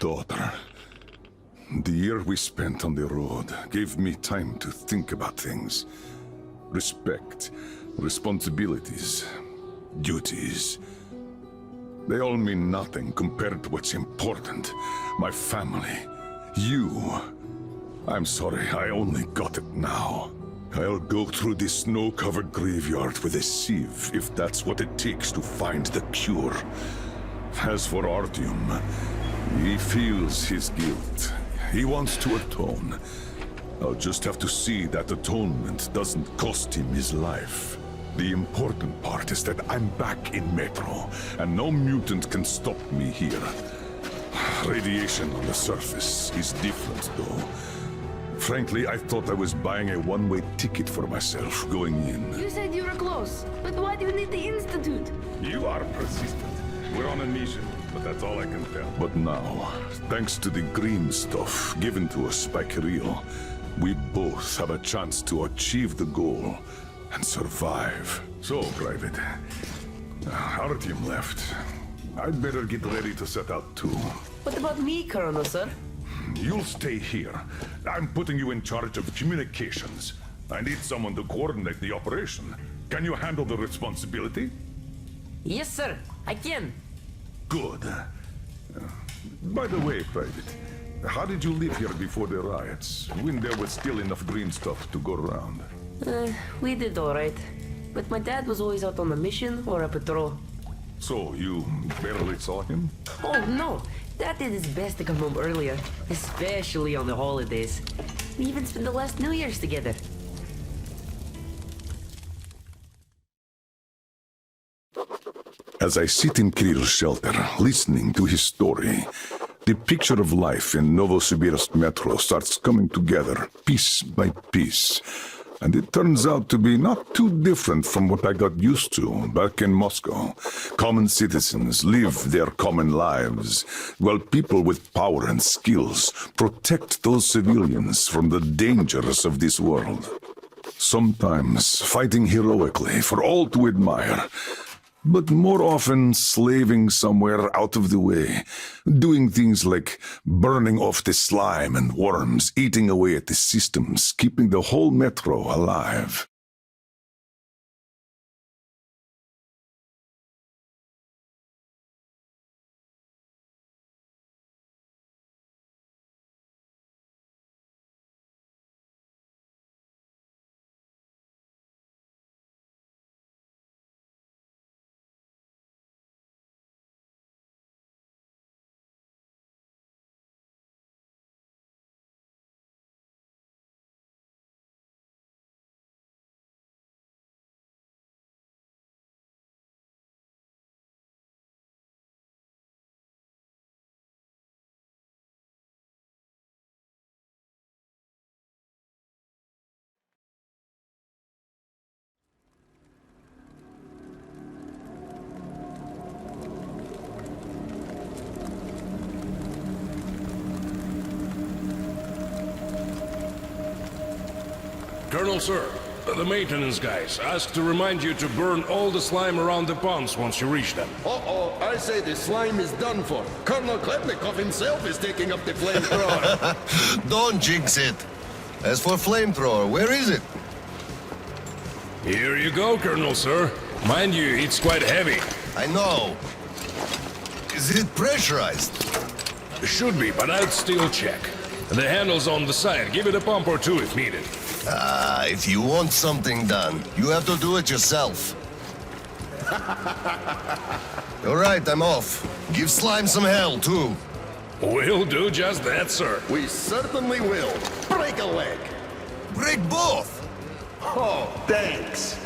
daughter. The year we spent on the road gave me time to think about things. Respect, responsibilities, duties. They all mean nothing compared to what's important. My family, you. I'm sorry, I only got it now. I'll go through this snow-covered graveyard with a sieve if that's what it takes to find the cure. As for Artyom, he feels his guilt. He wants to atone. I'll just have to see that atonement doesn't cost him his life. The important part is that I'm back in Metro, and no mutant can stop me here. Radiation on the surface is different, though. Frankly, I thought I was buying a one-way ticket for myself going in. You said you were close, but why do you need the Institute? You are persistent. We're on a mission, but that's all I can tell. But now, thanks to the green stuff given to us by Kirill, we both have a chance to achieve the goal and survive. So, Private, Artyom left. I'd better get ready to set out too. What about me, Colonel, sir? You'll stay here. I'm putting you in charge of communications. I need someone to coordinate the operation. Can you handle the responsibility? Yes, sir. I can. Good. By the way, Private, how did you live here before the riots, when there was still enough green stuff to go around? We did all right. But my dad was always out on a mission or a patrol. So, you barely saw him? Oh, no. Dad did his best to come home earlier, especially on the holidays. We even spent the last New Year's together. As I sit in Kirill's shelter, listening to his story, the picture of life in Novosibirsk Metro starts coming together, piece by piece. And it turns out to be not too different from what I got used to back in Moscow. Common citizens live their common lives, while people with power and skills protect those civilians from the dangers of this world. Sometimes fighting heroically for all to admire, but more often slaving somewhere out of the way, doing things like burning off the slime and worms, eating away at the systems, keeping the whole metro alive. Colonel, sir, the maintenance guys asked to remind you to burn all the slime around the ponds once you reach them. Uh-oh, I say the slime is done for. Colonel Klepnikov himself is taking up the flamethrower. Don't jinx it. As for flamethrower, where is it? Here you go, Colonel, sir. Mind you, it's quite heavy. I know. Is it pressurized? Should be, but I'd still check. The handle's on the side. Give it a pump or two if needed. If you want something done, you have to do it yourself. All right, I'm off. Give slime some hell, too. We'll do just that, sir. We certainly will. Break a leg. Break both. Oh, thanks.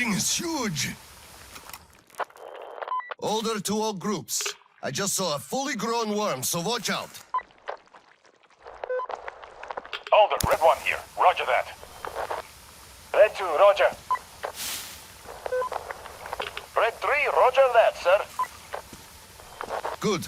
thing is huge. Order to all groups. I just saw a fully grown worm, so watch out. Alder, Red 1 here. Roger that. Red 2, roger. Red 3, roger that, sir. Good.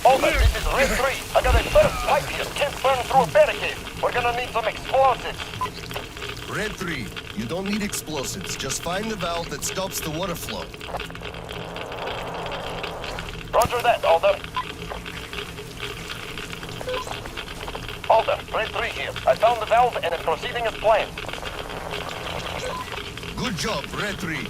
Over, this is Red 3. I got a burst pipe here. Can't burn through a barricade. We're gonna need some explosives. Red 3, you don't need explosives. Just find the valve that stops the water flow. Roger that, Alder. Alder, Red 3 here. I found the valve and it's proceeding as planned. Good job, Red 3.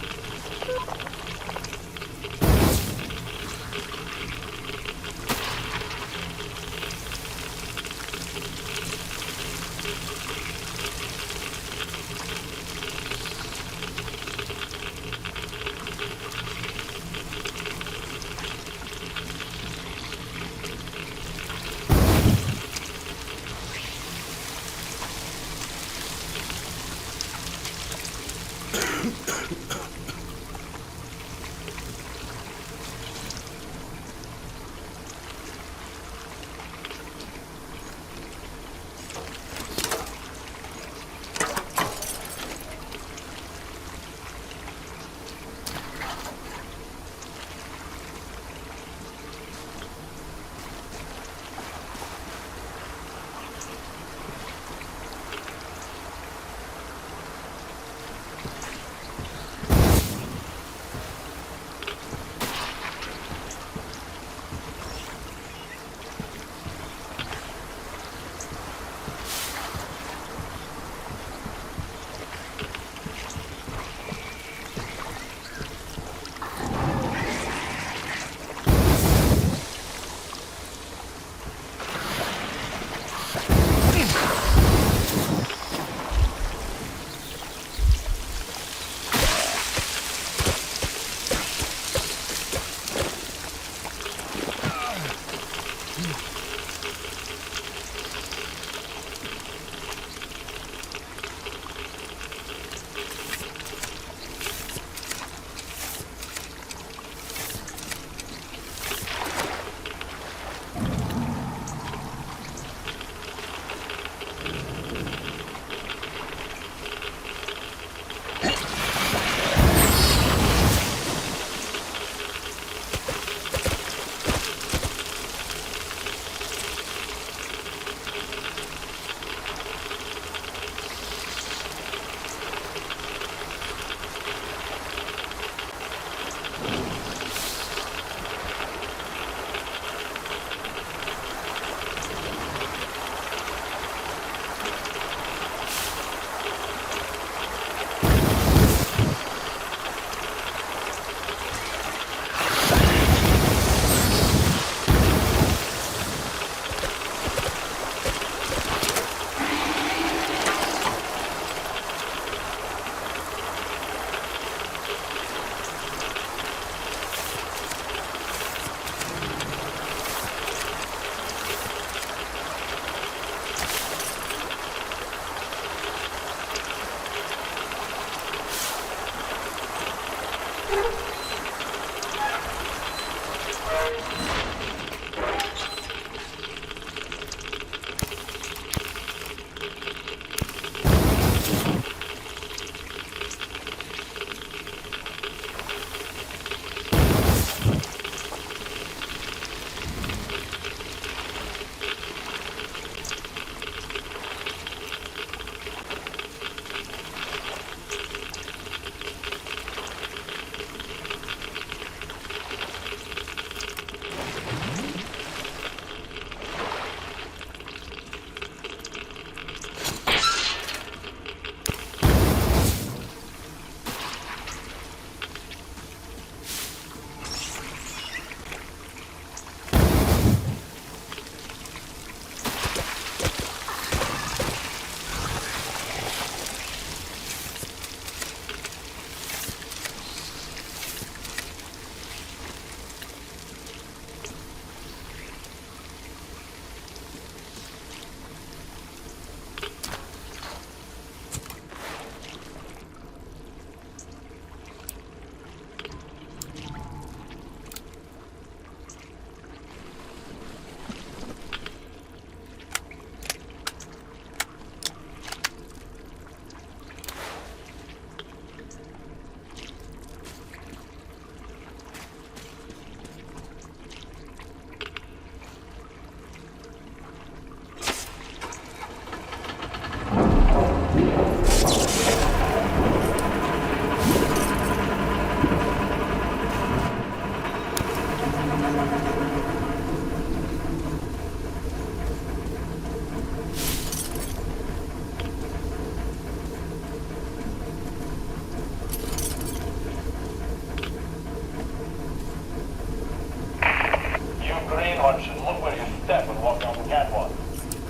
march and look where you step when walking on the catwalk.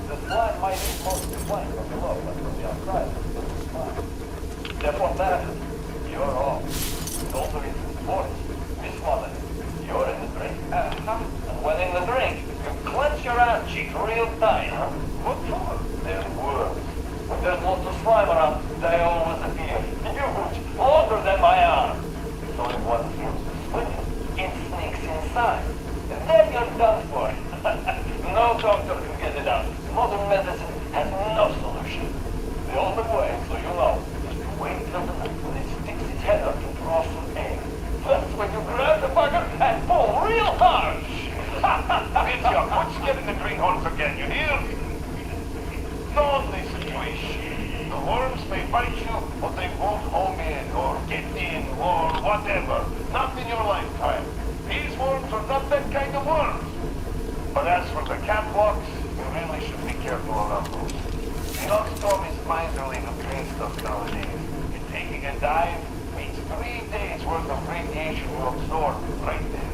The slime might eat most of the flank from below, but from the outside, it's fine. Step on that, you're off. Don't read the voice. Miss Mullen, you're in the drink. And when in the drink, you clench your ass cheeks real tight, huh? What for? They're worms. When there's lots of slime around, they always appear. Huge, longer than my arm. So if one feels the squid, it sneaks inside. And then you're done for. No doctor can get it out. Modern medicine has no solution. The only way, so you know, is to wait till the night when it sticks its head up to draw some air. That's when you grab the bugger and pull real hard. It's your foot's getting the greenhorns again, you hear? Don't listen to his shit. The worms may bite you, but they won't home in, or get in, or whatever. Not in your lifetime. These worms are not that kind of worms. But as for the catwalks, you really should be careful around those. The Oxstorm is miserly of green stuff nowadays. And taking a dive means 3 days worth of radiation you absorb right there.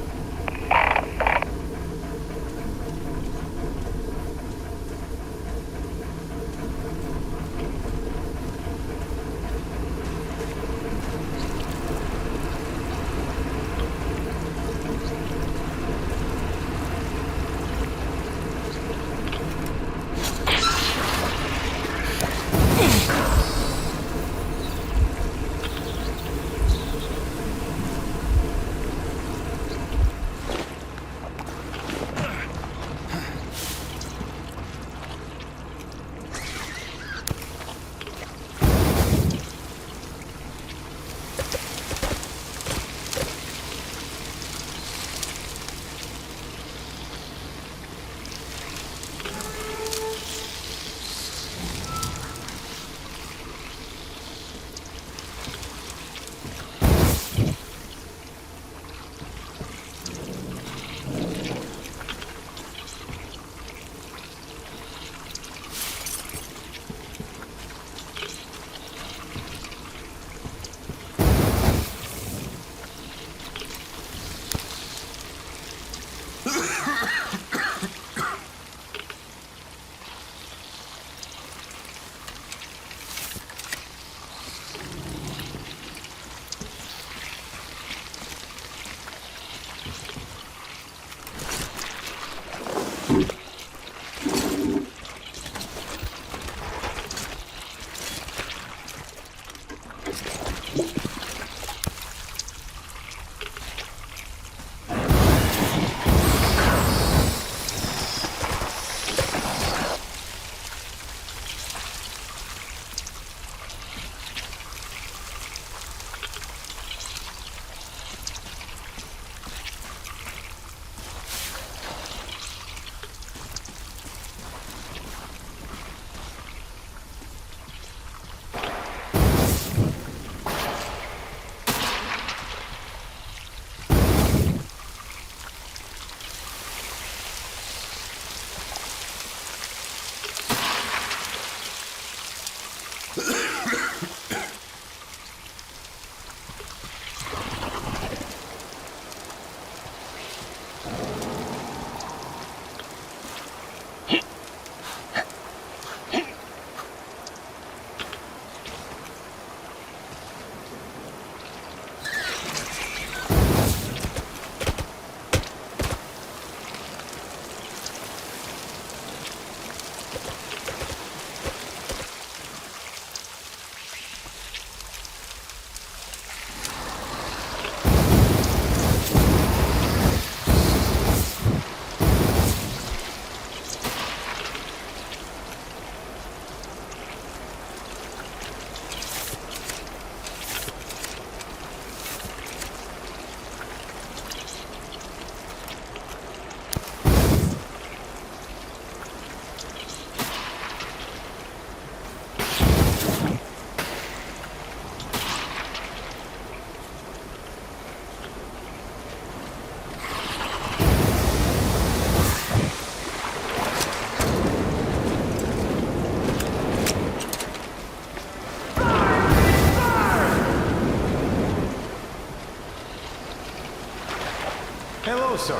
Hello, sir.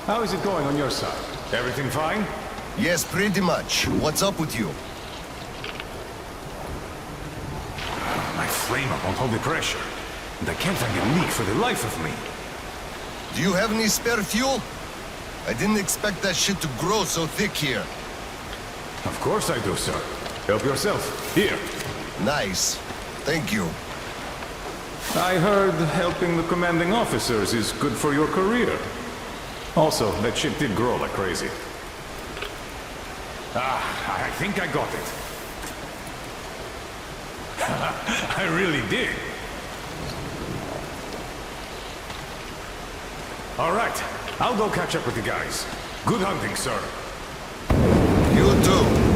How is it going on your side? Everything fine? Yes, pretty much. What's up with you? My flame-up won't hold the pressure. And I can't find a leak for the life of me. Do you have any spare fuel? I didn't expect that shit to grow so thick here. Of course I do, sir. Help yourself. Here. Nice. Thank you. I heard helping the commanding officers is good for your career. Also, that shit did grow like crazy. I think I got it. I really did. All right, I'll go catch up with the guys. Good hunting, sir. You too.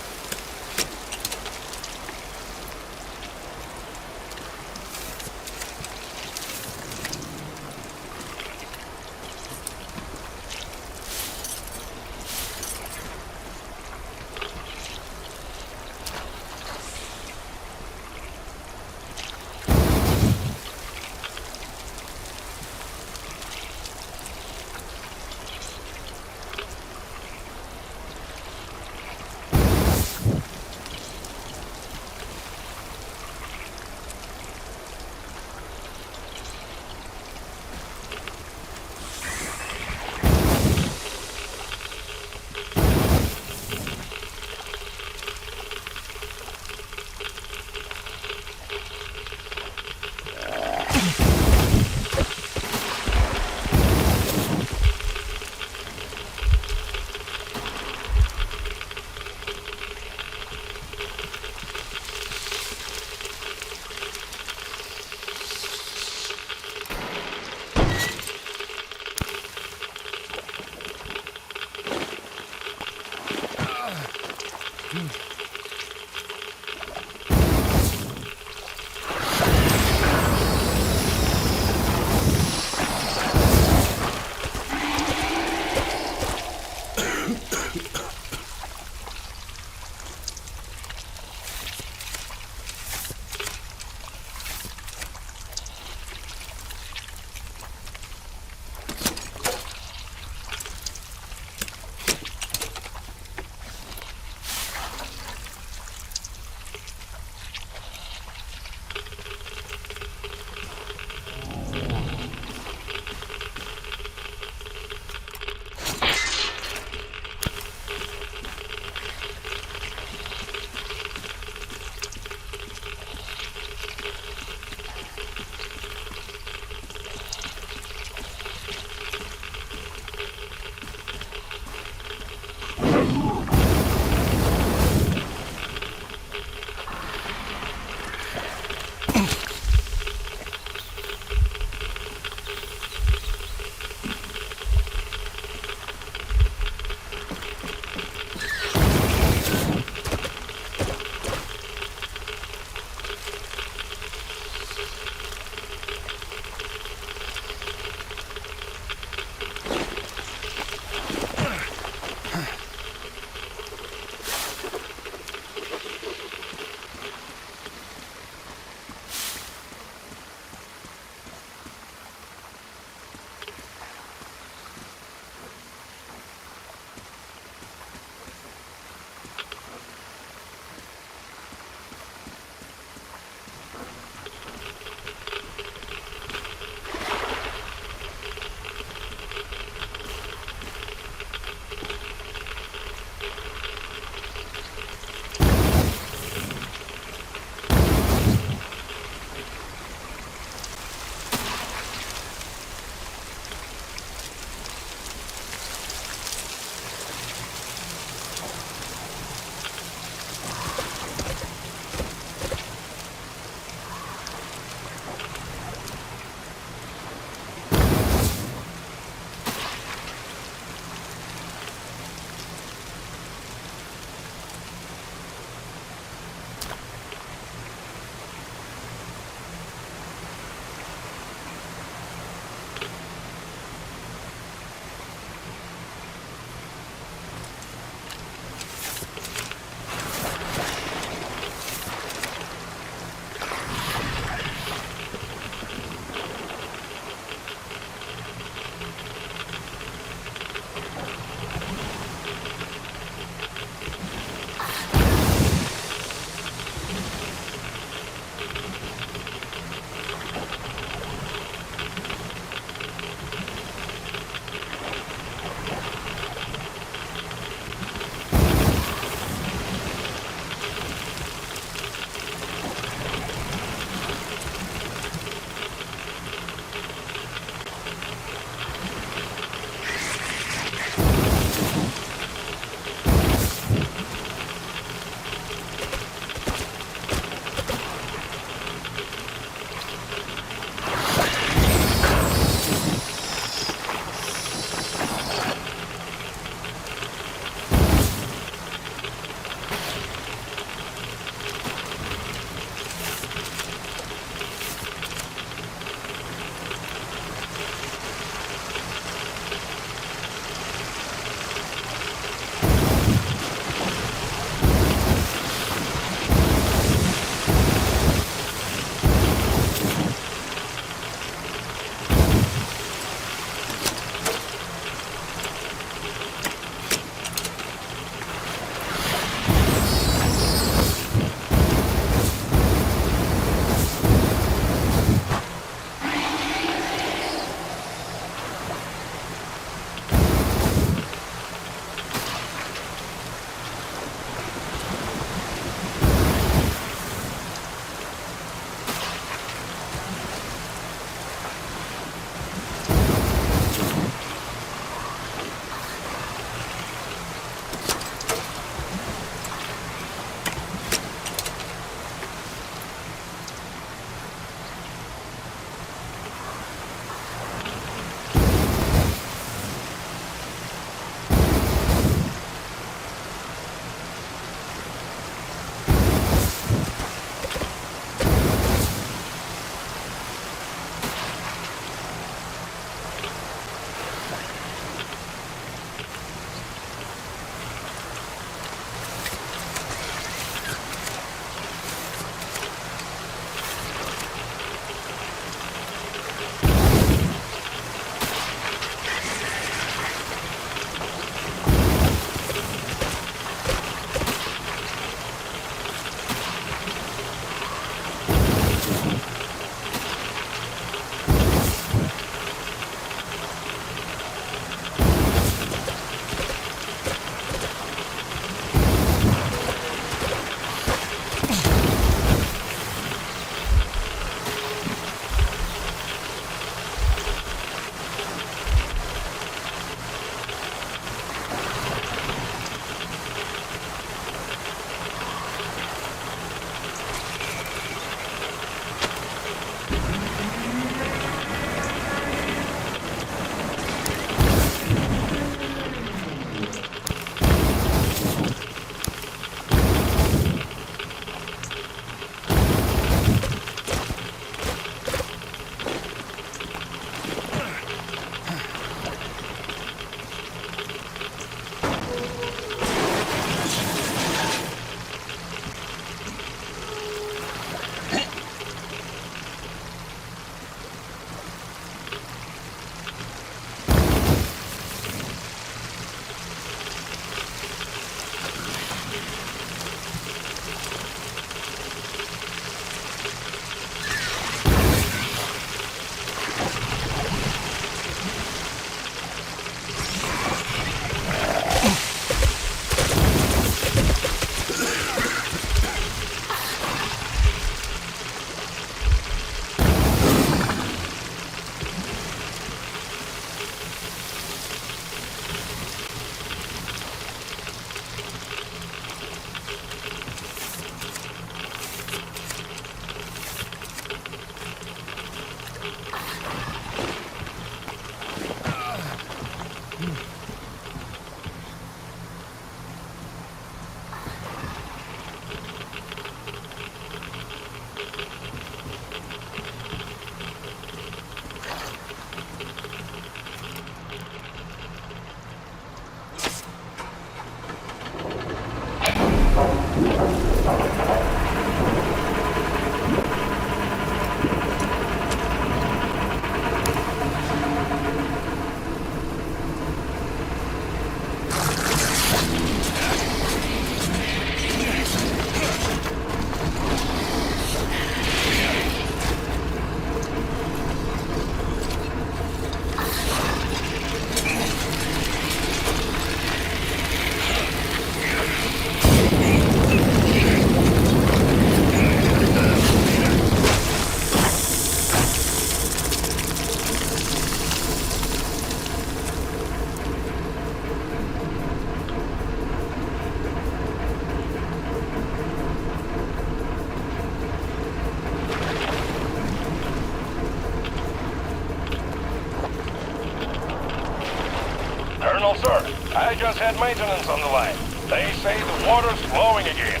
Colonel, sir, I just had maintenance on the line. They say the water's flowing again.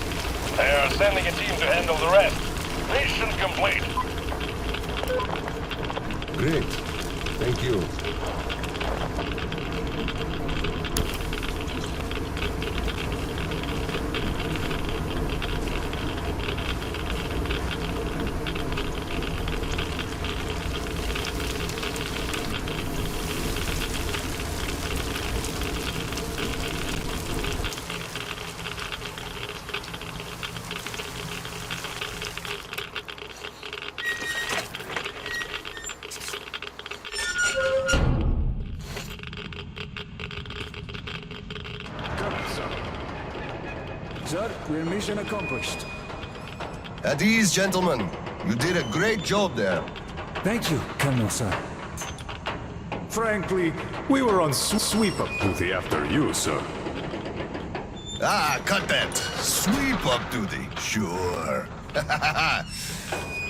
They're sending a team to handle the rest. Mission complete. Great. Thank you. Sir, we're mission accomplished. At ease, gentlemen. You did a great job there. Thank you, Colonel, sir. Frankly, we were on sweep-up duty after you, sir. Ah, cut that. Sweep up duty. Sure.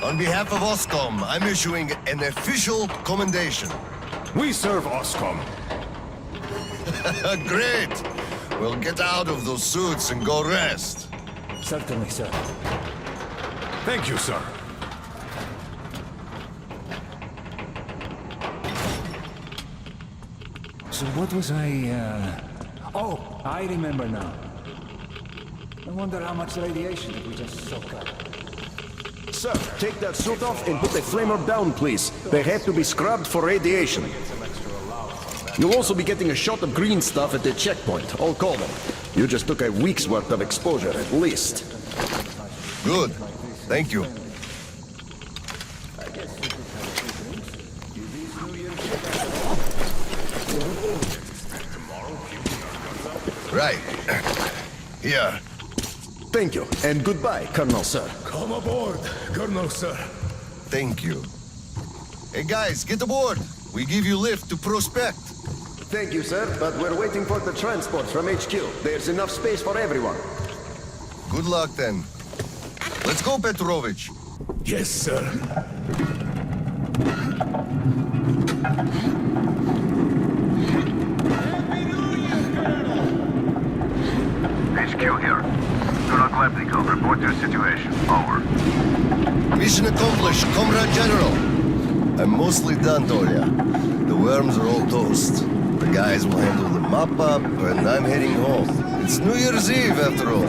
On behalf of OSCOM, I'm issuing an official commendation. We serve OSCOM. Great. We'll get out of those suits and go rest. Certainly, sir. Thank you, sir. So what was Oh, I remember now. I wonder how much radiation did we just soak up? Sir, take that suit off and put the flamer down, please. They have to be scrubbed for radiation. You'll also be getting a shot of green stuff at the checkpoint. I'll call them. You just took a week's worth of exposure, at least. Good. Thank you. Right. Here. Thank you, and goodbye, Colonel, sir. Come aboard, Colonel, sir. Thank you. Hey guys, get aboard. We give you lift to Prospect. Thank you, sir, but we're waiting for the transport from HQ. There's enough space for everyone. Good luck then. Let's go, Petrovich. Yes, sir. HQ here. Colonel Klepnikov, report your situation. Over. Mission accomplished, Comrade General. I'm mostly done, Tolia. The worms are all toast. The guys will handle the mop-up, and I'm heading home. It's New Year's Eve, after all.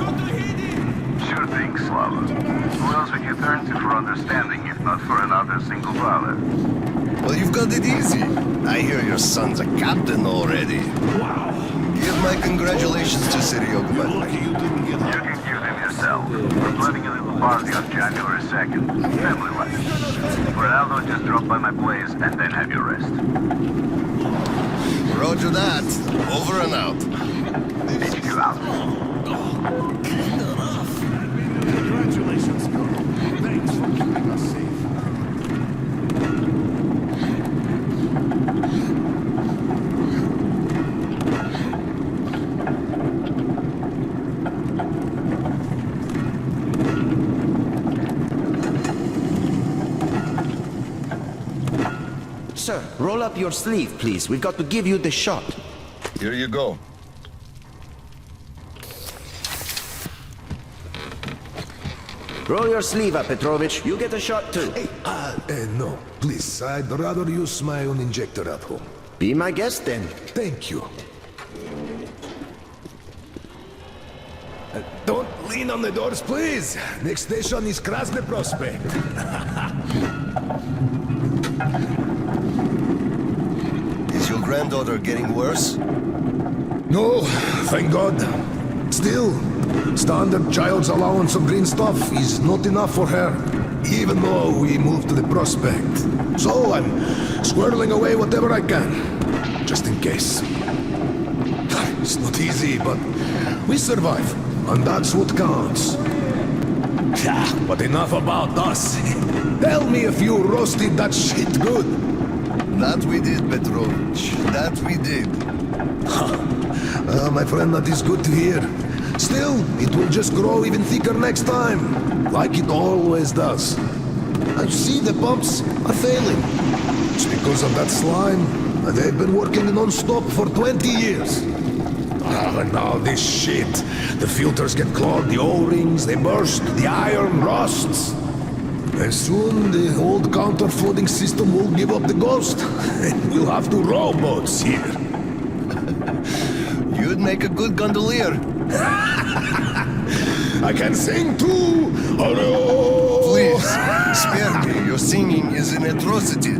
Sure thing, Slava. Who else would you turn to for understanding, if not for another single father? Well, you've got it easy. I hear your son's a captain already. Wow. Give my congratulations to Seryoga. You can give him yourself. We're planning a little party on January 2nd. Family-wise. For now, though, just drop by my place and then have your rest. Roger that. Over and out. HQ out. Congratulations, Colonel. Thanks for keeping us safe. Sir, roll up your sleeve, please. We've got to give you the shot. Here you go. Roll your sleeve up, Petrovich. You get a shot, too. Hey, no. Please, I'd rather use my own injector at home. Be my guest, then. Thank you. Don't lean on the doors, please. Next station is Krasny Prospect. Is your granddaughter getting worse? No, thank God. Still, standard child's allowance of green stuff is not enough for her, even though we moved to the Prospect. So I'm squirreling away whatever I can, just in case. It's not easy, but we survive, and that's what counts. Yeah, but enough about us. Tell me if you roasted that shit good. That we did, Petrovich. That we did. My friend, that is good to hear. Still, it will just grow even thicker next time, like it always does. I see the pumps are failing. It's because of that slime. They've been working non-stop for 20 years. And now this shit. The filters get clogged, the O-rings, they burst, the iron rusts. And soon the old counter-flooding system will give up the ghost. And we'll have to row boats here. You'd make a good gondolier. I can sing too! Please, spare me. Your singing is an atrocity.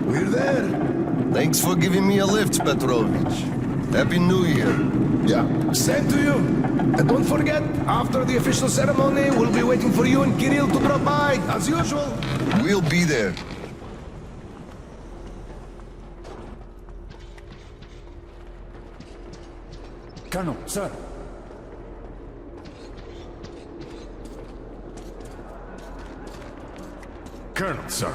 We're there. Thanks for giving me a lift, Petrovich. Happy New Year. Yeah, same to you. And don't forget, after the official ceremony, we'll be waiting for you and Kirill to drop by, as usual. We'll be there. Colonel, sir. Colonel, sir.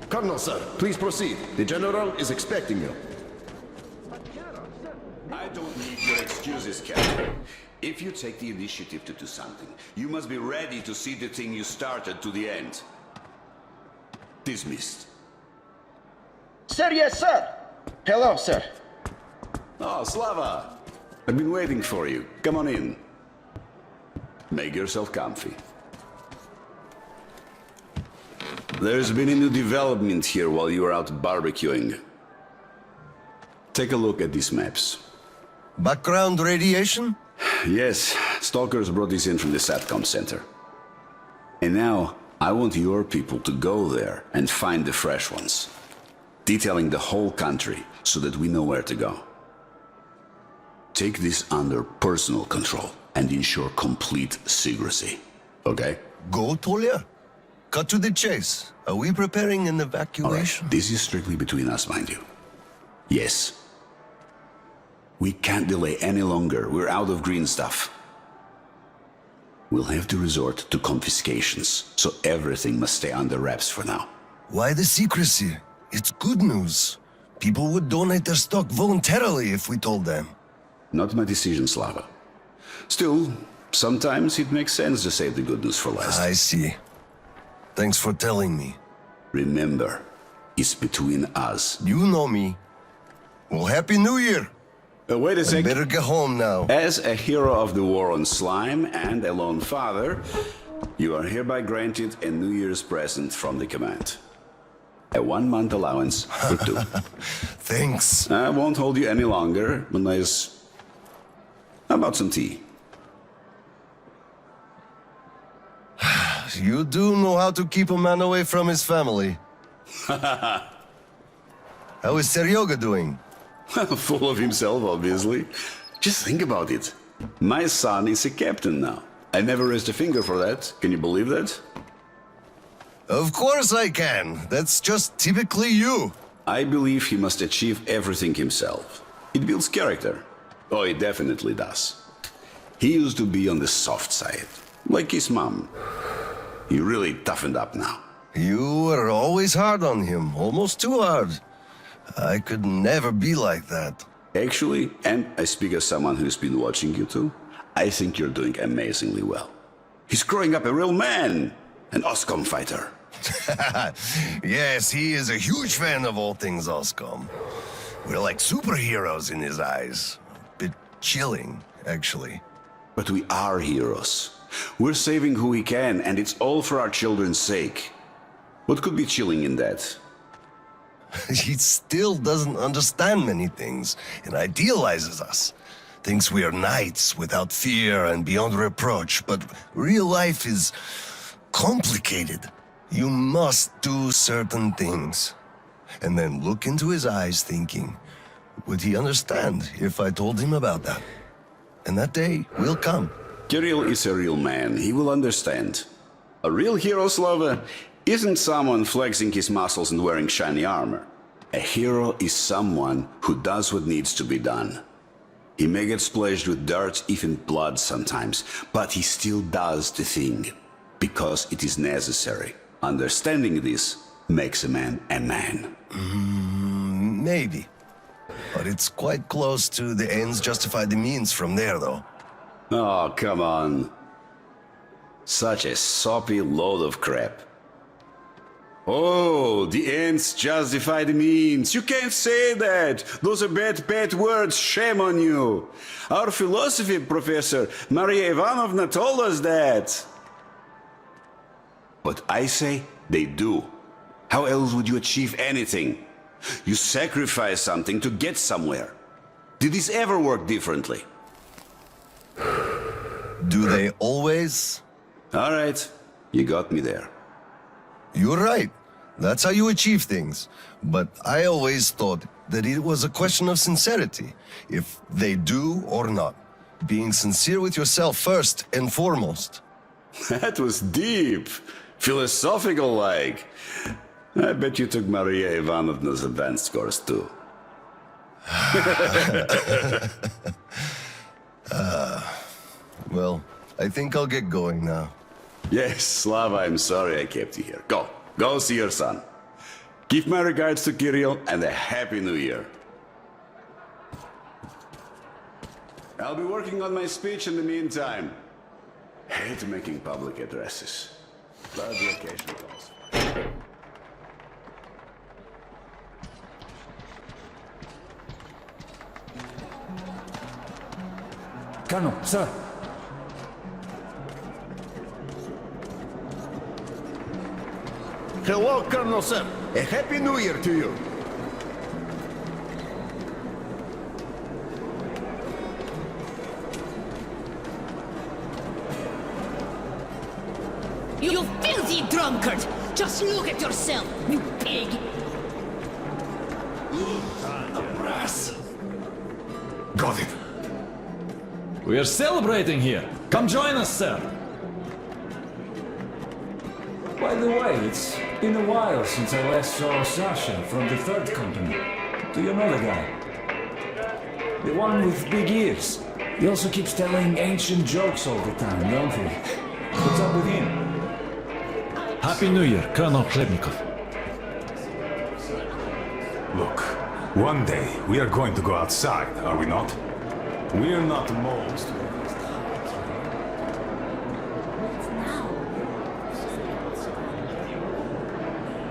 Colonel, sir, please proceed. The General is expecting you. I don't need your excuses, Captain. If you take the initiative to do something, you must be ready to see the thing you started to the end. Dismissed. Sir, yes, sir. Hello, sir. Oh, Slava. I've been waiting for you. Come on in. Make yourself comfy. There's been a new development here while you were out barbecuing. Take a look at these maps. Background radiation? Yes, stalkers brought this in from the SATCOM center. And now, I want your people to go there and find the fresh ones. Detailing the whole country so that we know where to go. Take this under personal control and ensure complete secrecy. Okay? Go, Tolia? Cut to the chase. Are we preparing an evacuation? All right. This is strictly between us, mind you. Yes. We can't delay any longer. We're out of green stuff. We'll have to resort to confiscations, so everything must stay under wraps for now. Why the secrecy? It's good news. People would donate their stock voluntarily if we told them. Not my decision, Slava. Still, sometimes it makes sense to save the good news for last. I see. Thanks for telling me. Remember, it's between us. You know me. Well, Happy New Year! Wait a I sec. better get home now. As a hero of the war on slime and a lone father, you are hereby granted a New Year's present from the command. A 1-month allowance for 2. Thanks. I won't hold you any longer, unless... How about some tea? You do know how to keep a man away from his family. How is Seryoga doing? Full of himself, obviously. Just think about it. My son is a captain now. I never raised a finger for that. Can you believe that? Of course I can. That's just typically you. I believe he must achieve everything himself. It builds character. Oh, it definitely does. He used to be on the soft side, like his mom. He really toughened up now. You were always hard on him, almost too hard. I could never be like that. Actually, and I speak as someone who's been watching you too, I think you're doing amazingly well. He's growing up a real man, an OSCOM fighter. Yes, he is a huge fan of all things Oscom. We're like superheroes in his eyes. Bit chilling, actually. But we are heroes. We're saving who we can, and it's all for our children's sake. What could be chilling in that? He still doesn't understand many things and idealizes us. Thinks we are knights without fear and beyond reproach, but real life is complicated. You must do certain things. And then look into his eyes thinking, would he understand if I told him about that? And that day will come. Kirill is a real man. He will understand. A real hero, Slava, isn't someone flexing his muscles and wearing shiny armor. A hero is someone who does what needs to be done. He may get splashed with dirt, even blood sometimes, but he still does the thing, because it is necessary. Understanding this makes a man a man. Maybe. But it's quite close to the ends justify the means from there, though. Oh, come on. Such a soppy load of crap. Oh, the ends justify the means. You can't say that. Those are bad words. Shame on you. Our philosophy professor, Maria Ivanovna, told us that. But I say they do. How else would you achieve anything? You sacrifice something to get somewhere. Did this ever work differently? Do they always? All right, you got me there. You're right. That's how you achieve things. But I always thought that it was a question of sincerity, if they do or not. Being sincere with yourself first and foremost. That was deep. Philosophical-like. I bet you took Maria Ivanovna's advanced course too. Well, I think I'll get going now. Yes, Slava, I'm sorry I kept you here. Go see your son. Give my regards to Kirill and a Happy New Year. I'll be working on my speech in the meantime. Hate making public addresses. But the occasion calls. Colonel, sir. Hello, Colonel, sir. A Happy New Year to you. You filthy drunkard! Just look at yourself, you pig! Got it. We are celebrating here. Come join us, sir. By the way, it's been a while since I last saw Sasha from the third company. Do you know the guy? The one with big ears. He also keeps telling ancient jokes all the time, don't he? What's up with him? Happy New Year, Colonel Khlebnikov. Look, one day we are going to go outside, are we not? We are not moles.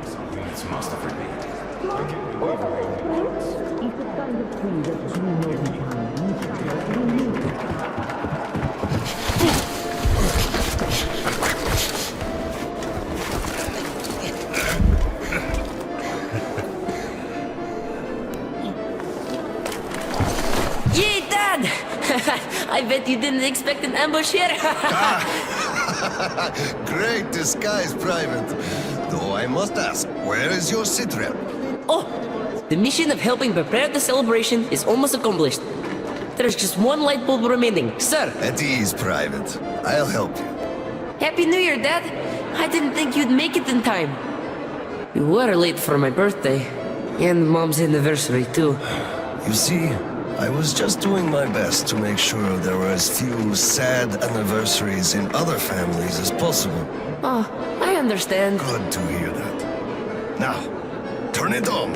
Some units must have repeated. Yay, Dad! I bet you didn't expect an ambush here. Great disguise, Private. Though I must ask, where is your sitrep? Oh, the mission of helping prepare the celebration is almost accomplished. There's just one light bulb remaining, sir. At ease, Private. I'll help you. Happy New Year, Dad. I didn't think you'd make it in time. You were late for my birthday. And Mom's anniversary, too. You see, I was just doing my best to make sure there were as few sad anniversaries in other families as possible. Oh, I understand. Good to hear that. Now, turn it on.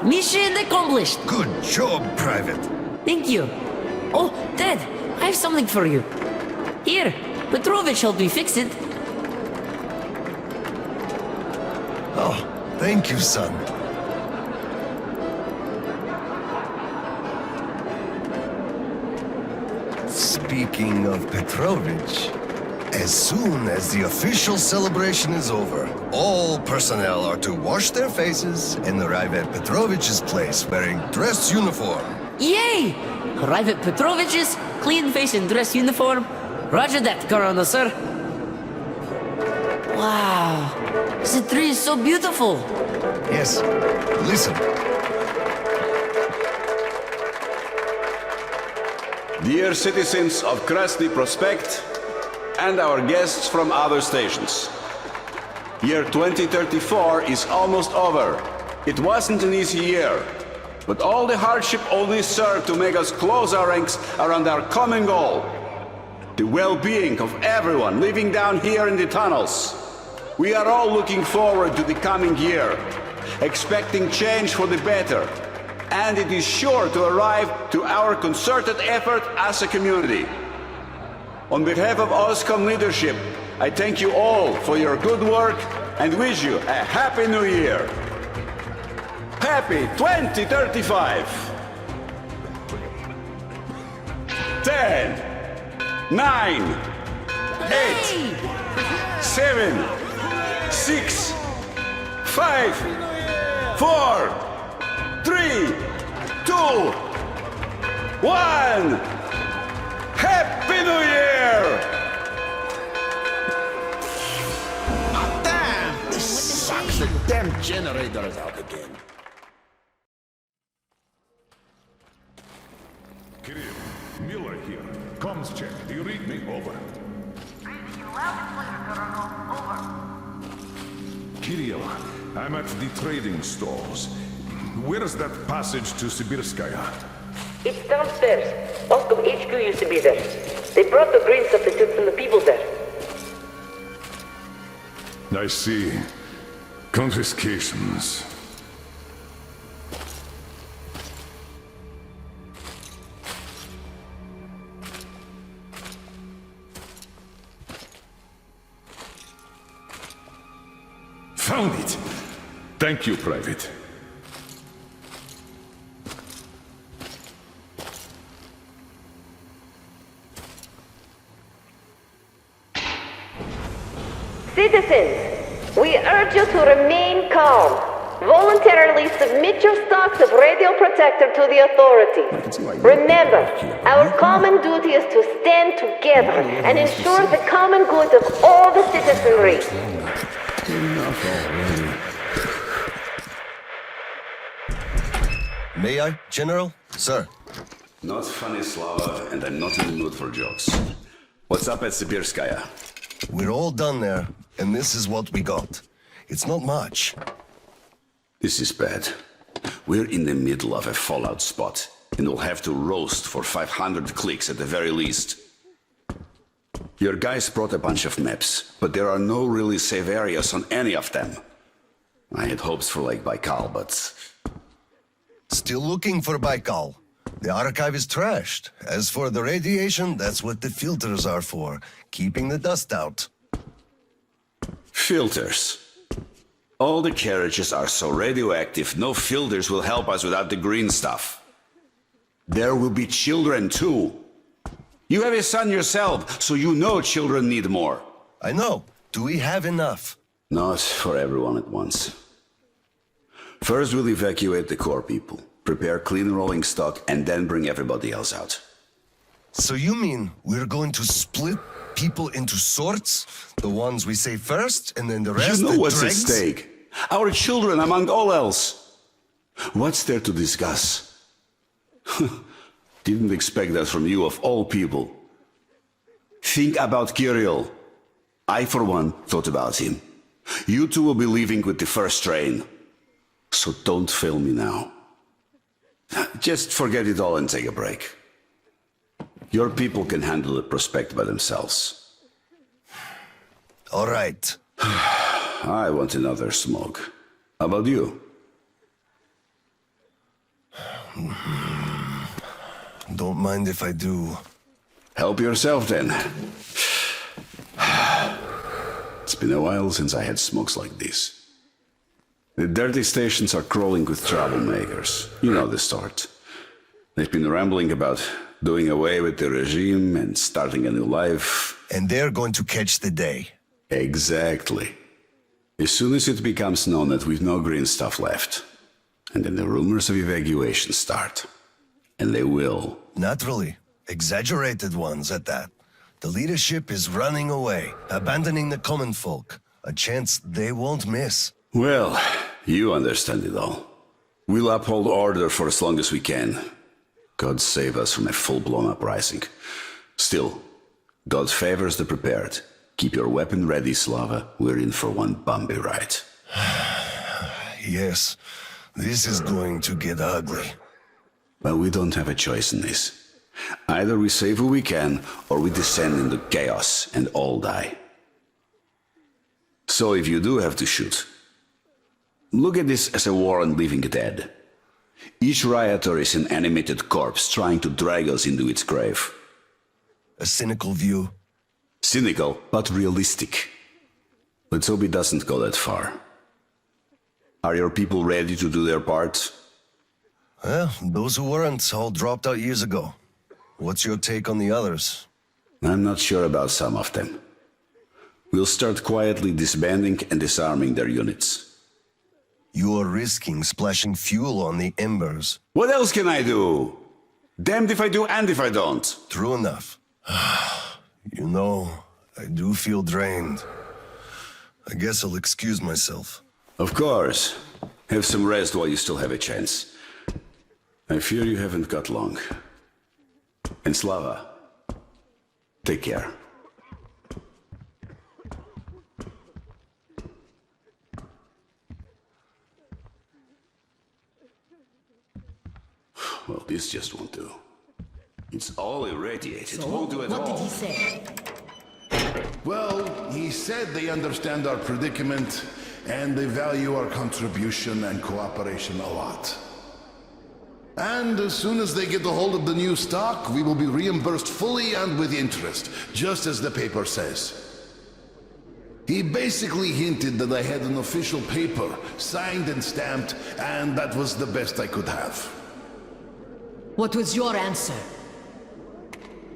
Mission accomplished. Good job, Private. Thank you. Oh, Dad, I have something for you. Here, Petrovich helped me fix it. Oh, thank you, son. Speaking of Petrovich, as soon as the official celebration is over, all personnel are to wash their faces and arrive at Petrovich's place wearing dress uniform. Yay! Arrive at Petrovich's, clean face and dress uniform. Roger that, Colonel, sir. Wow, the tree is so beautiful. Yes, listen. Dear citizens of Krasny Prospect and our guests from other stations. Year 2034 is almost over. It wasn't an easy year, but all the hardship only served to make us close our ranks around our common goal. The well-being of everyone living down here in the tunnels. We are all looking forward to the coming year, expecting change for the better, and it is sure to arrive to our concerted effort as a community. On behalf of OSCOM leadership, I thank you all for your good work and wish you a Happy New Year. Happy 2035! 10, 9, 8, 7, 6, 5, 4, 3, 2, 1! Happy New Year! Damn! This sucks. The damn generator is out again. Kirill, Miller here. Comms check. Do you read me? Over. Kirill, I'm at the trading stalls. Where's that passage to Sibirskaya? It's downstairs. Oscom HQ used to be there. They brought the green stuff they took from the people there. I see. Confiscations. Found it! Thank you, Private. Citizens, we urge you to remain calm. Voluntarily submit your stocks of radio protector to the authorities. Remember, our common duty is to stand together and ensure the common good of all the citizenry. May I, General? Sir. Not funny, Slava, and I'm not in the mood for jokes. What's up at Sibirskaya? We're all done there, and this is what we got. It's not much. This is bad. We're in the middle of a fallout spot, and we'll have to roast for 500 clicks at the very least. Your guys brought a bunch of maps, but there are no really safe areas on any of them. I had hopes for Lake Baikal, but... Still looking for Baikal. The archive is trashed. As for the radiation, that's what the filters are for, keeping the dust out. Filters. All the carriages are so radioactive, no filters will help us without the green stuff. There will be children too. You have a son yourself, so you know children need more. I know. Do we have enough? Not for everyone at once. First we'll evacuate the core people, prepare clean rolling stock, and then bring everybody else out. So you mean we're going to split people into sorts? The ones we say first, and then the rest? You know the what's dregs? at stake. Our children among all else. What's there to discuss? Didn't expect that from you of all people. Think about Kirill. I, for one, thought about him. You two will be leaving with the first train. So don't fail me now. Just forget it all and take a break. Your people can handle the prospect by themselves. All right. I want another smoke. How about you? Don't mind if I do. Help yourself then. It's been a while since I had smokes like this. The dirty stations are crawling with troublemakers. You know the sort. They've been rambling about doing away with the regime and starting a new life. And they're going to catch the day. Exactly. As soon as it becomes known that we've no green stuff left, and then the rumors of evacuation start. And they will. Naturally. Exaggerated ones at that. The leadership is running away, abandoning the common folk. A chance they won't miss. Well, you understand it all. We'll uphold order for as long as we can. God save us from a full-blown uprising. Still, God favors the prepared. Keep your weapon ready, Slava. We're in for one bumpy ride. Yes, this is going to get ugly. But we don't have a choice in this. Either we save who we can, or we descend into chaos and all die. So if you do have to shoot, look at this as a war on living dead. Each rioter is an animated corpse trying to drag us into its grave. A cynical view. Cynical, but realistic. Let's hope it doesn't go that far. Are your people ready to do their part? Well, those who weren't all dropped out years ago. What's your take on the others? I'm not sure about some of them. We'll start quietly disbanding and disarming their units. You are risking splashing fuel on the embers. What else can I do? Damned if I do and if I don't. True enough. You know, I do feel drained. I guess I'll excuse myself. Of course. Have some rest while you still have a chance. I fear you haven't got long. And Slava, take care. Well, this just won't do. It's all irradiated. Won't do at all. What did he say? Well, he said they understand our predicament and they value our contribution and cooperation a lot. And as soon as they get a hold of the new stock, we will be reimbursed fully and with interest, just as the paper says. He basically hinted that I had an official paper, signed and stamped, and that was the best I could have. What was your answer?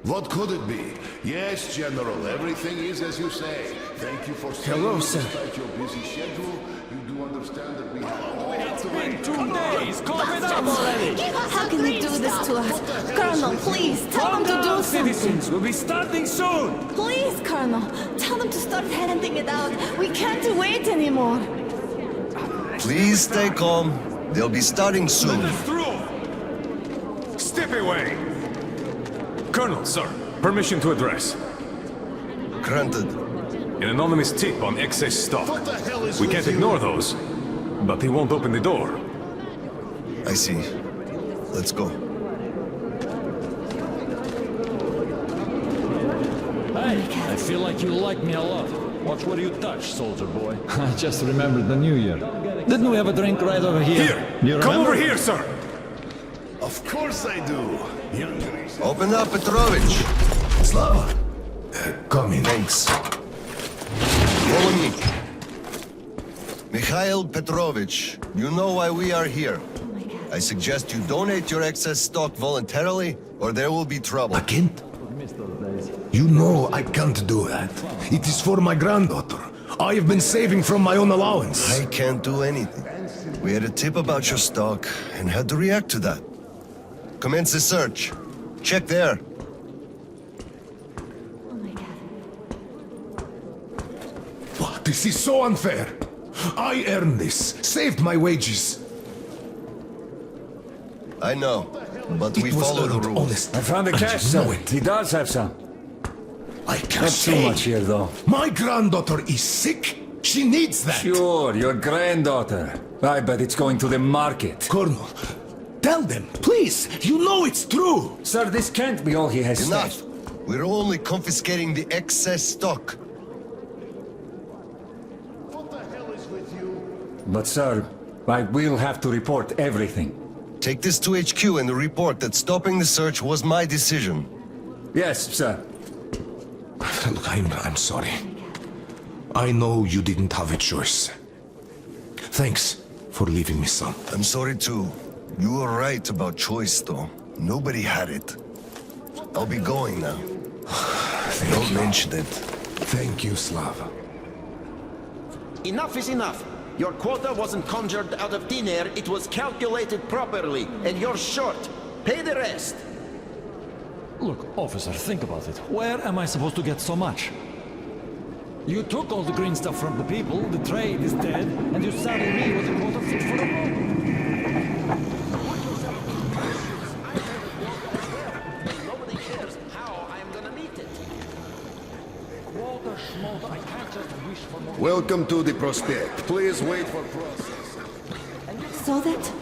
What could it be? Yes, General, everything is as you say. Thank you for saying Hello, sir. Despite your busy schedule, you do understand that we have to wait 2 days! Cough it up already! How can you do this to us? Colonel, please, tell them to do something. Citizens, we'll be starting soon! Please, Colonel, tell them to start handing it out. We can't wait anymore. Please stay calm. They'll be starting soon. Through! Step away! Colonel, sir, permission to address. Granted. An anonymous tip on excess stock. What the hell is We with can't you? ignore those, but he won't open the door. I see. Let's go. Hey, I feel like you like me a lot. Watch where you touch, soldier boy. I just remembered the New Year. Didn't we have a drink right over here? Here! You Come remember? over here, sir! Of course I do. Open up, Petrovich. Slava, come in. Thanks. Follow me. Mikhail Petrovich, you know why we are here. I suggest you donate your excess stock voluntarily, or there will be trouble. I can't. You know I can't do that. It is for my granddaughter. I have been saving from my own allowance. I can't do anything. We had a tip about your stock and had to react to that. Commence the search. Check there. This is so unfair. I earned this, saved my wages. I know, but we follow the rules. I found the cash, sir. He does have some. I can't Not too much here, though. My granddaughter is sick. She needs that. Sure, your granddaughter. I bet it's going to the market. Colonel, tell them, please. You know it's true. Sir, this can't be all he has Enough. stashed. We're only confiscating the excess stock. But, sir, I will have to report everything. Take this to HQ and report that stopping the search was my decision. Yes, sir. Look, I'm sorry. I know you didn't have a choice. Thanks. for leaving me, son. I'm sorry too. You were right about choice, though. Nobody had it. I'll be going now. Don't mention it. Thank you, Slava. Enough is enough. Your quota wasn't conjured out of thin air, it was calculated properly, and you're short. Pay the rest. Look, officer, think about it. Where am I supposed to get so much? You took all the green stuff from the people, the trade is dead, and you saddled me with a quota fit for the moment. Nobody cares how I'm gonna meet it. Quota, schmota, I can't just wish for more. Welcome to the prospect. Please wait for process. So that?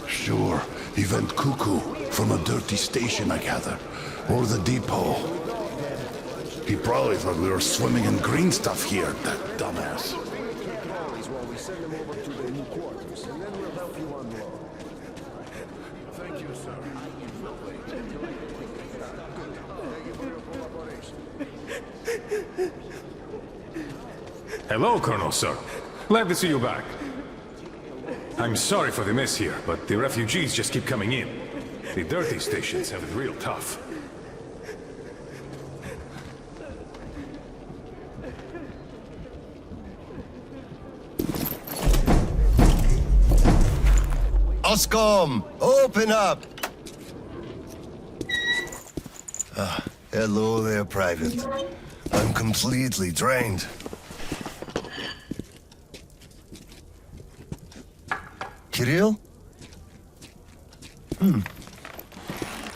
Sure, he went cuckoo from a dirty station, I gather. Or the depot. He probably thought we were swimming in green stuff here, that dumbass. Thank you, sir. Hello, Colonel, sir. Glad to see you back. I'm sorry for the mess here, but the refugees just keep coming in. The dirty stations have it real tough. Oscom, open up! Hello there, Private. I'm completely drained. Kirill?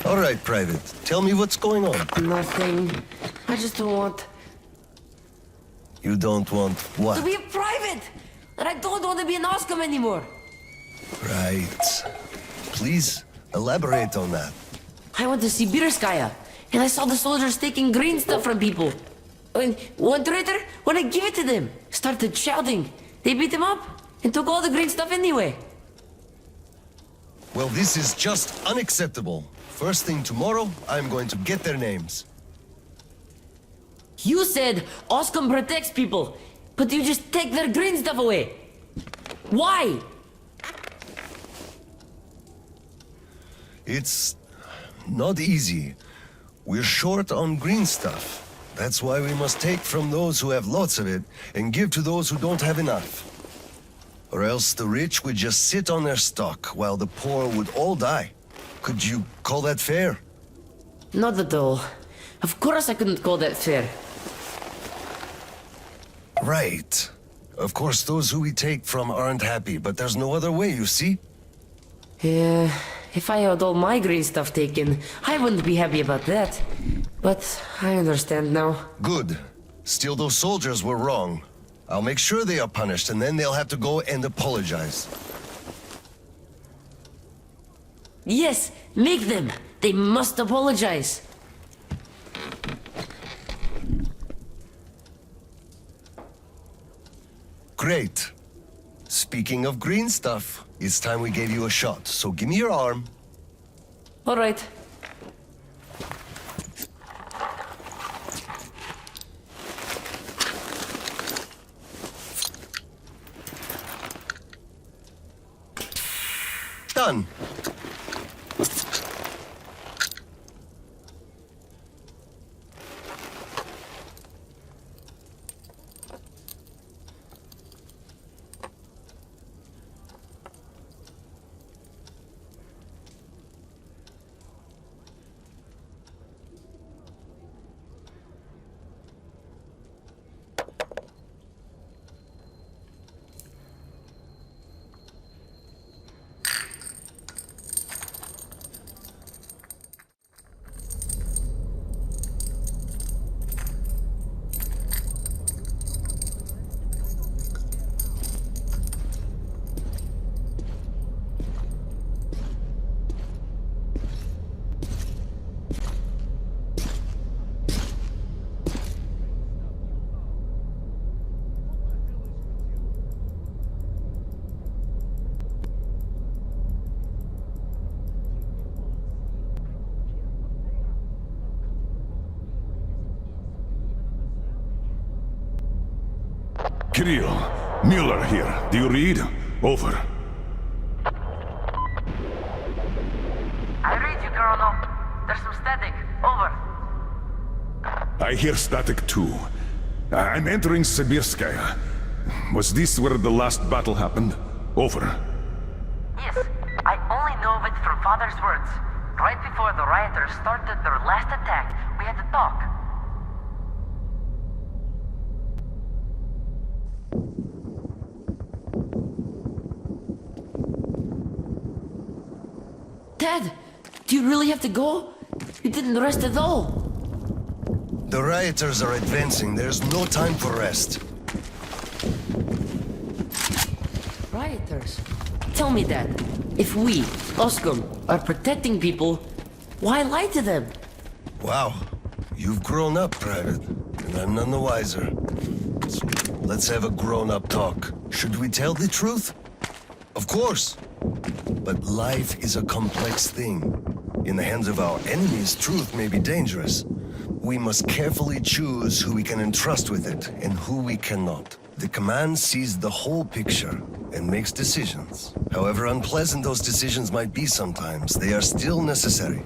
All right, Private. Tell me what's going on. Nothing. I just don't want You don't want what? to be a private! And I don't want to be an Oscom anymore! Right. Please, elaborate on that. I went to Sibirskaya, and I saw the soldiers taking green stuff from people. And one traitor, when I give it to them, started shouting. They beat him up and took all the green stuff anyway. Well, this is just unacceptable. First thing tomorrow, I'm going to get their names. You said Oscom protects people, but you just take their green stuff away. Why? It's not easy. We're short on green stuff. That's why we must take from those who have lots of it and give to those who don't have enough. Or else the rich would just sit on their stock while the poor would all die. Could you call that fair? Not at all. Of course I couldn't call that fair. Right. Of course, those who we take from aren't happy, but there's no other way, you see? Yeah, if I had all my green stuff taken, I wouldn't be happy about that. But I understand now. Good. Still, those soldiers were wrong. I'll make sure they are punished, and then they'll have to go and apologize. Yes, make them. They must apologize. Great. Speaking of green stuff, it's time we gave you a shot, so give me your arm. All right. Done. Kirill, Mueller here. Do you read? Over. I read you, Colonel. There's some static. Over. I hear static too. I'm entering Sibirskaya. Was this where the last battle happened? Over. Yes, I only know of it from Father's words. Right before the rioters started their last attack, we had to talk. Dad, do you really have to go? You didn't rest at all. The rioters are advancing. There's no time for rest. Rioters? Tell me that. If we, Oscom, are protecting people, why lie to them? Wow. You've grown up, Private, and I'm none the wiser. So let's have a grown-up talk. Should we tell the truth? Of course. But life is a complex thing. In the hands of our enemies, truth may be dangerous. We must carefully choose who we can entrust with it and who we cannot. The command sees the whole picture and makes decisions. However unpleasant those decisions might be sometimes, they are still necessary.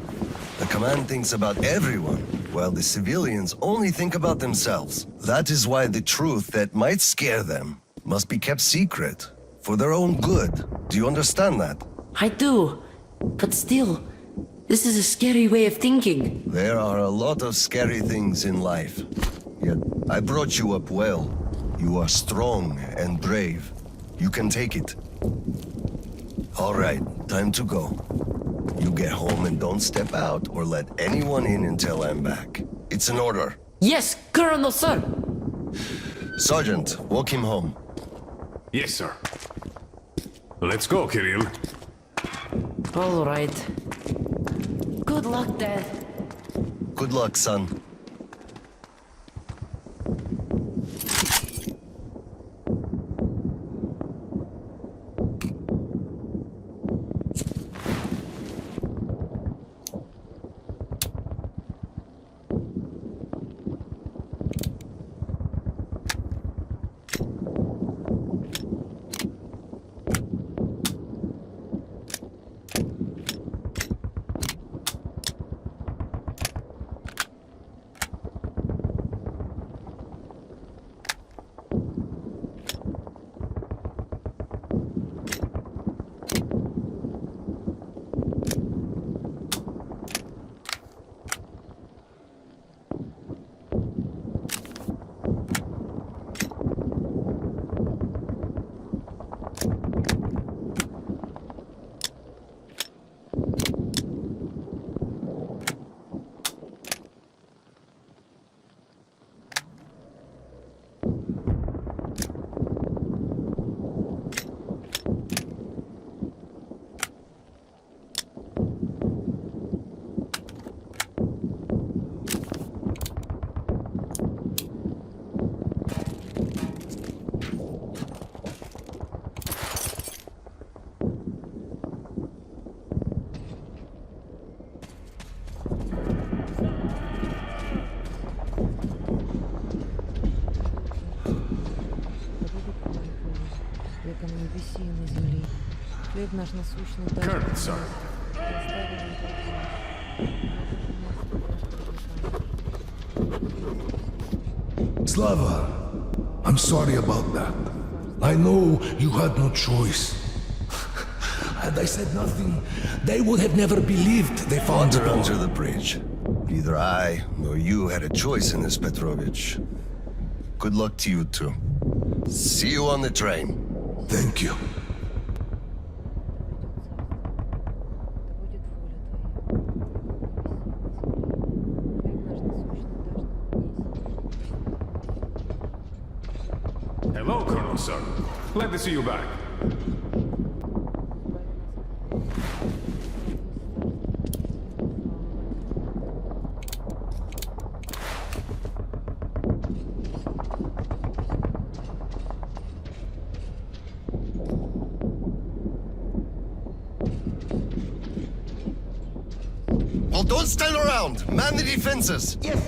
The command thinks about everyone, while the civilians only think about themselves. That is why the truth that might scare them must be kept secret, for their own good. Do you understand that? I do, but still, this is a scary way of thinking. There are a lot of scary things in life. Yet, I brought you up well. You are strong and brave. You can take it. All right, time to go. You get home and don't step out or let anyone in until I'm back. It's an order. Yes, Colonel, sir. Sergeant, walk him home. Yes, sir. Let's go, Kirill. All right. Good luck, Dad. Good luck, son. Colonel, sir. Slava, I'm sorry about that. I know you had no choice. Had I said nothing, they would have never believed they found Water it all. under the bridge. Neither I nor you had a choice in this, Petrovich. Good luck to you two. See you on the train. Thank you. Hello, Colonel, sir. Glad to see you back. Well, don't stand around. Man the defenses. Yes.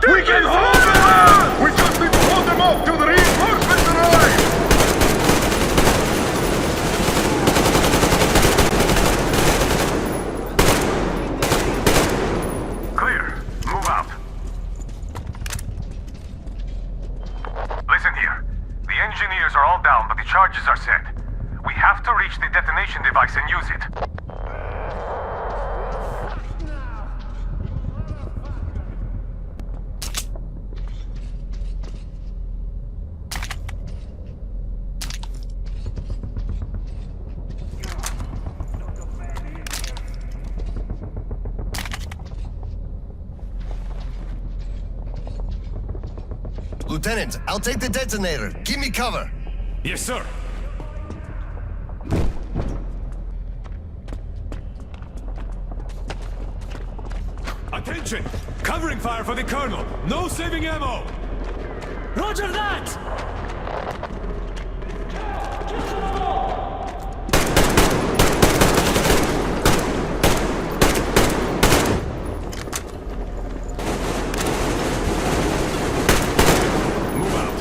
We can hold them! We just need to hold them off till the reinforcements arrive! Clear. Move out. Listen here. The engineers are all down, but the charges are set. We have to reach the detonation device and use it. Lieutenant, I'll take the detonator. Give me cover. Yes, sir. Attention! Covering fire for the Colonel! No saving ammo! Roger that! Move out.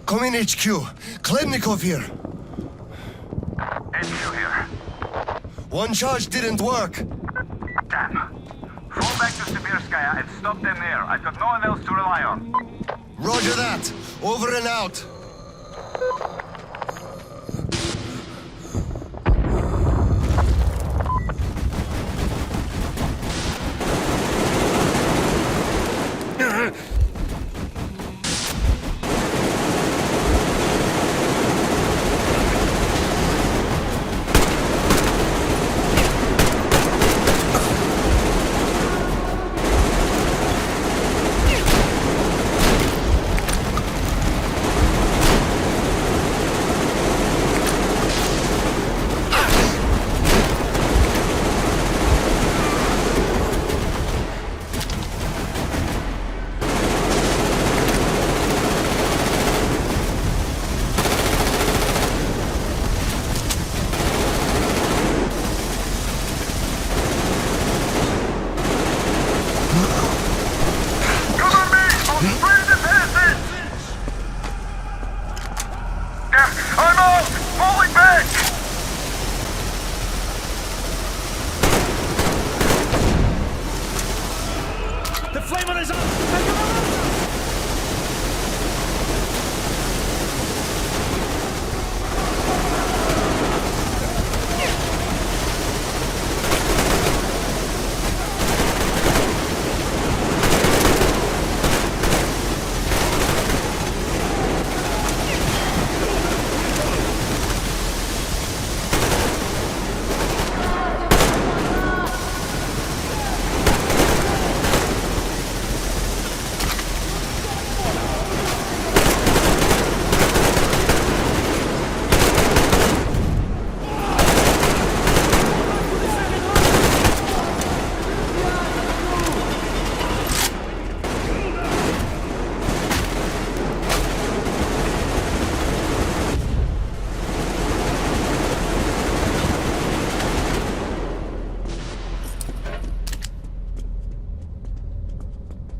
Come in, HQ. Khlebnikov here. HQ here. One charge didn't work. Damn. Fall back to Sibirskaya and stop them there. I've got no one else to rely on. Roger that. Over and out. is up!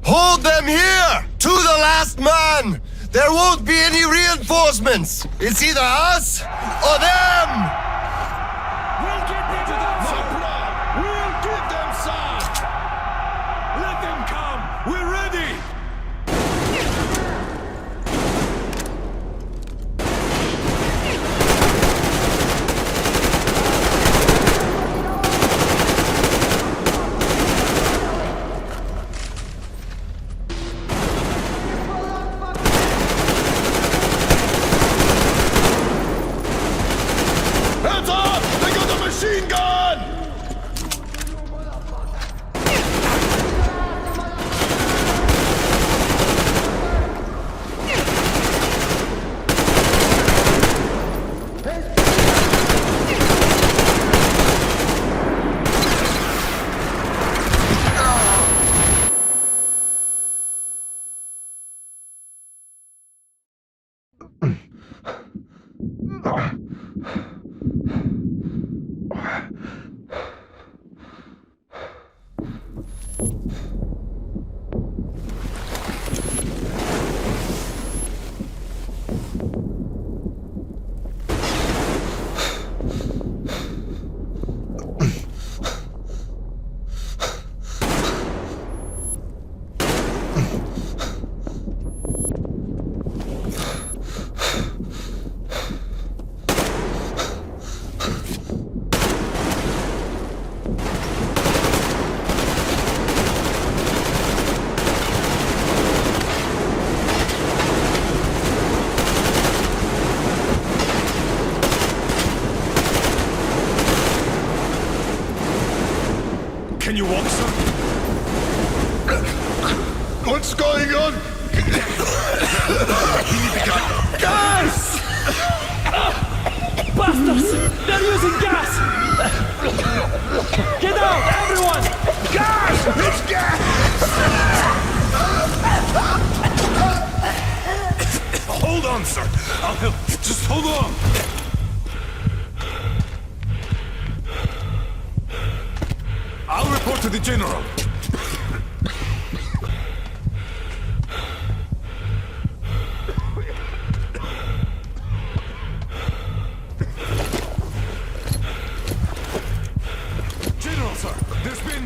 Hold them here! To the last man! There won't be any reinforcements! It's either us or them! We'll get them to them! We'll give them some! Let them come! We're ready! Hands up! They got the machine gun! Can you walk, sir? What's going on? Gas! Bastards! They're using gas! Get out, everyone! Gas! It's gas! Hold on, sir. I'll help. Just hold on. I'll report to the general. General, sir, there's been...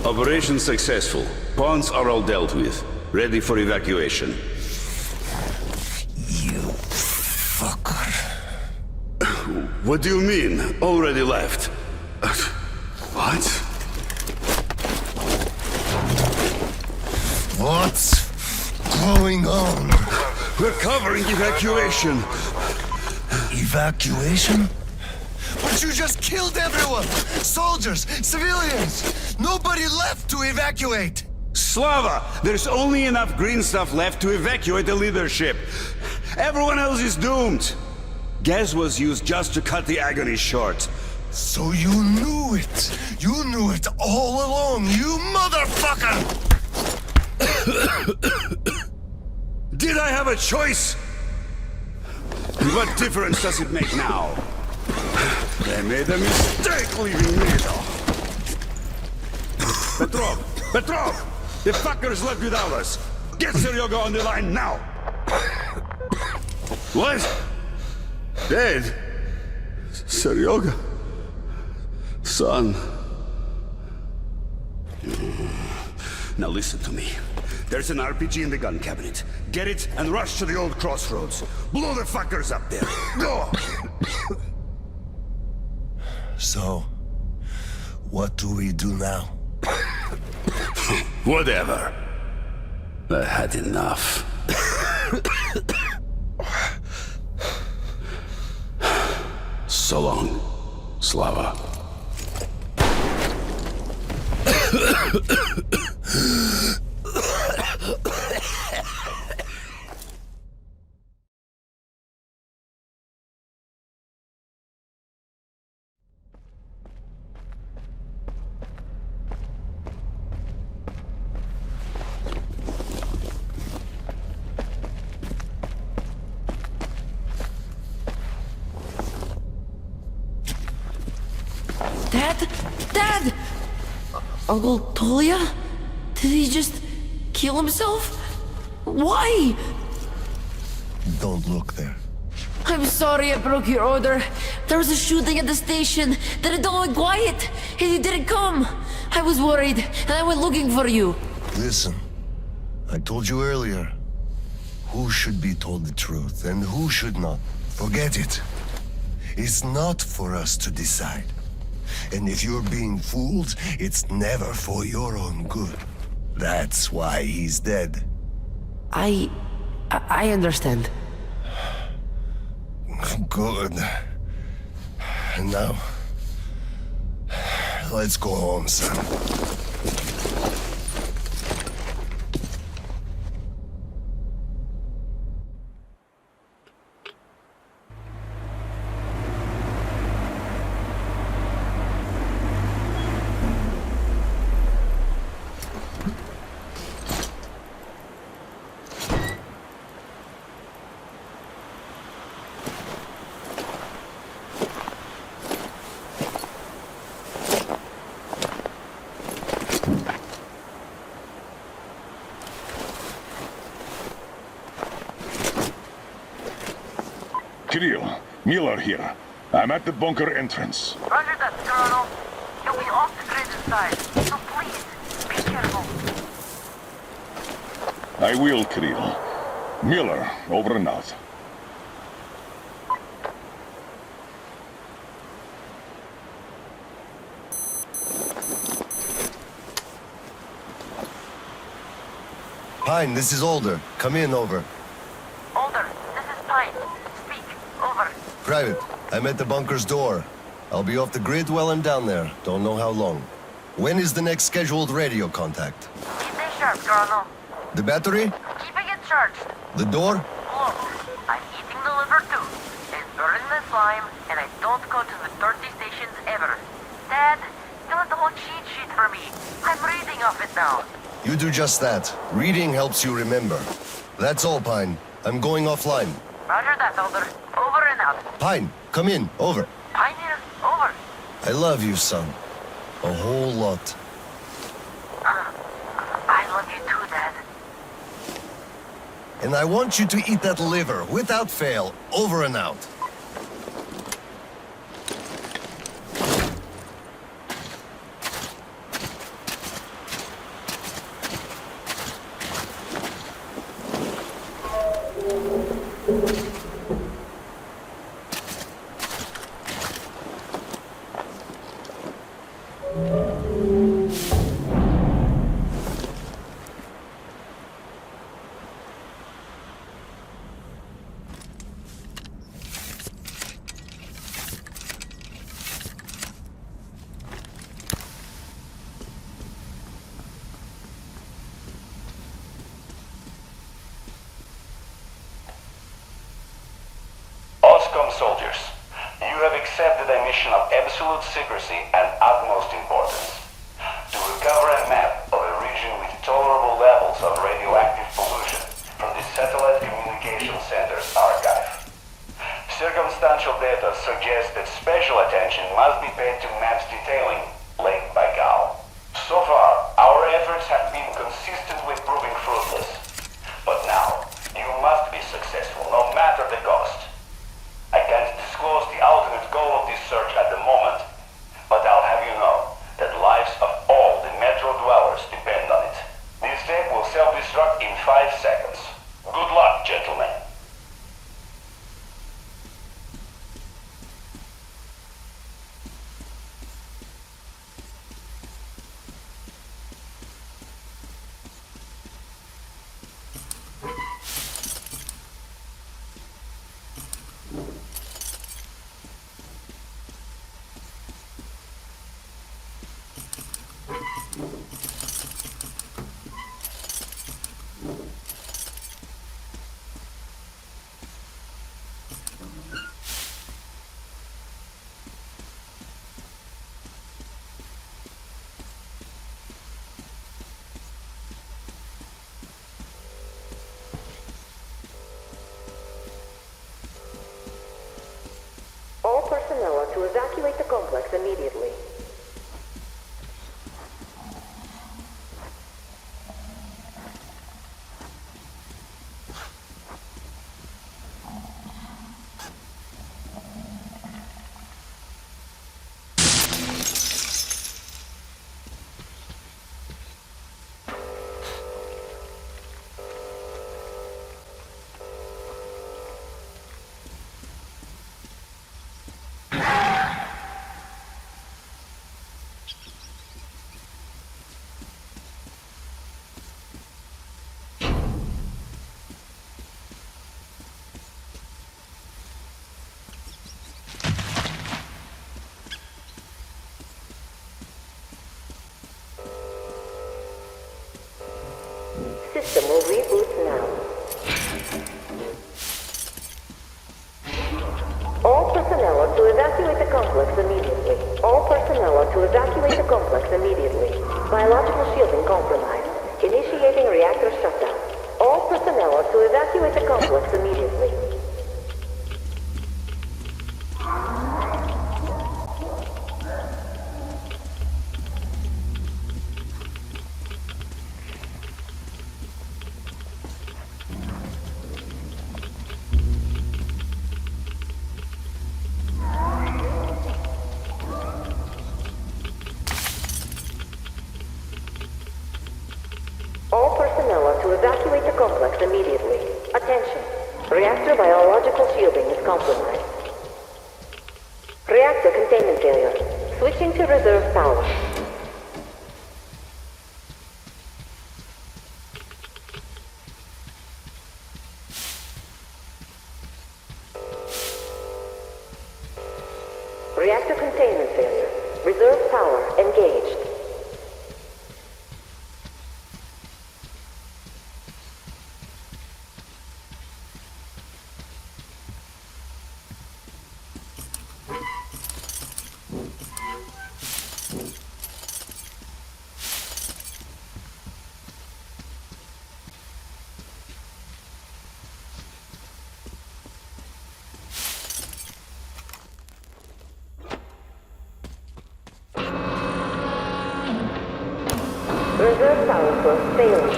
Operation successful. Pawns are all dealt with. Ready for evacuation. You fucker. What do you mean? Already left? What? What's going on? We're covering evacuation. Evacuation? But you just killed everyone! Soldiers, civilians! Nobody left to evacuate! Slava! There's only enough green stuff left to evacuate the leadership. Everyone else is doomed. Gas was used just to cut the agony short. So you knew it! You knew it all along, you motherfucker! Did I have a choice? What difference does it make now? They made a mistake leaving me though. Petrov! Petrov! The fuckers left without us! Get Seryoga on the line now! What? Dead? Seryoga? Son. Now listen to me. There's an RPG in the gun cabinet. Get it and rush to the old crossroads. Blow the fuckers up there. Go! So, what do we do now? Whatever. I had enough. So long, Slava. Dad! Uncle Tolia? Did he just kill himself? Why? Don't look there. I'm sorry I broke your order. There was a shooting at the station. Then it all went quiet, and you didn't come. I was worried, and I went looking for you. Listen, I told you earlier, who should be told the truth and who should not. Forget it. It's not for us to decide. And if you're being fooled, it's never for your own good. That's why he's dead. I understand. Good. And now, let's go home, son. Kirill, Miller here. I'm at the bunker entrance. Roger that, Colonel. You'll be off the grid inside, so please, be careful. I will, Kirill. Miller, over and out. Pine, this is Older. Come in, over. Older, this is Pine. Speak, over. Private, I'm at the bunker's door. I'll be off the grid while I'm down there. Don't know how long. When is the next scheduled radio contact? Stay sharp, Colonel. The battery? Keeping it charged. The door? Look, I'm eating the liver too. And burning the slime, and I don't go to the dirty stations ever. Dad, fill out the whole cheat sheet for me. I'm reading off it now. You do just that. Reading helps you remember. That's all, Pine. I'm going offline. Roger that, Older. Over and out. Pine, come in. Over. Pine here, over. I love you, son. A whole lot. I love you too, Dad. And I want you to eat that liver, without fail. Over and out. Soldiers, you have accepted a mission of absolute secrecy and utmost importance. To recover a map of a region with tolerable levels of radioactive pollution from the Satellite Communication Center's archive. Circumstantial data suggests that special attention must be paid to maps detailing Lake Baikal. So far, our efforts have been consistently proving fruitless. All personnel are to evacuate the complex immediately. System will reboot now. All personnel are to evacuate the complex immediately. All personnel are to evacuate the complex immediately. Biological shielding compromised. Initiating reactor shutdown. All personnel are to evacuate the complex immediately. All personnel are to evacuate the complex immediately. Attention. Reactor biological shielding is compromised. Reactor containment failure. Switching to reserve power. Reactor containment failure. Reserve power engaged. Reserve power source failing.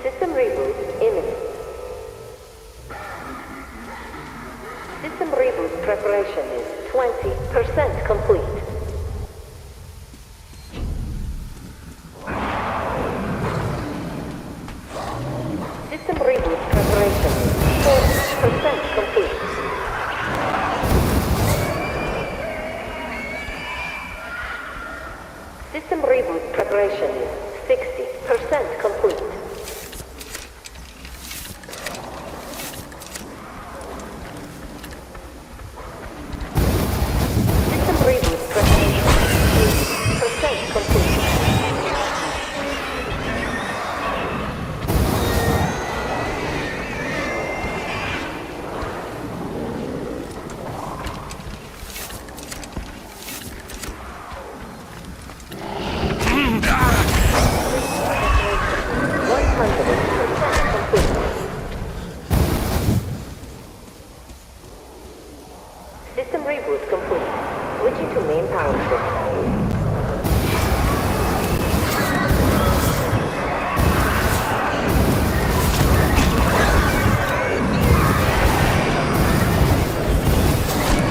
System reboot imminent. System reboot preparation is 20% complete. System reboot preparation is 40% complete. System reboot preparation is 60% complete. System reboot preparation is 80% complete. System reboot complete. Switching to main power system.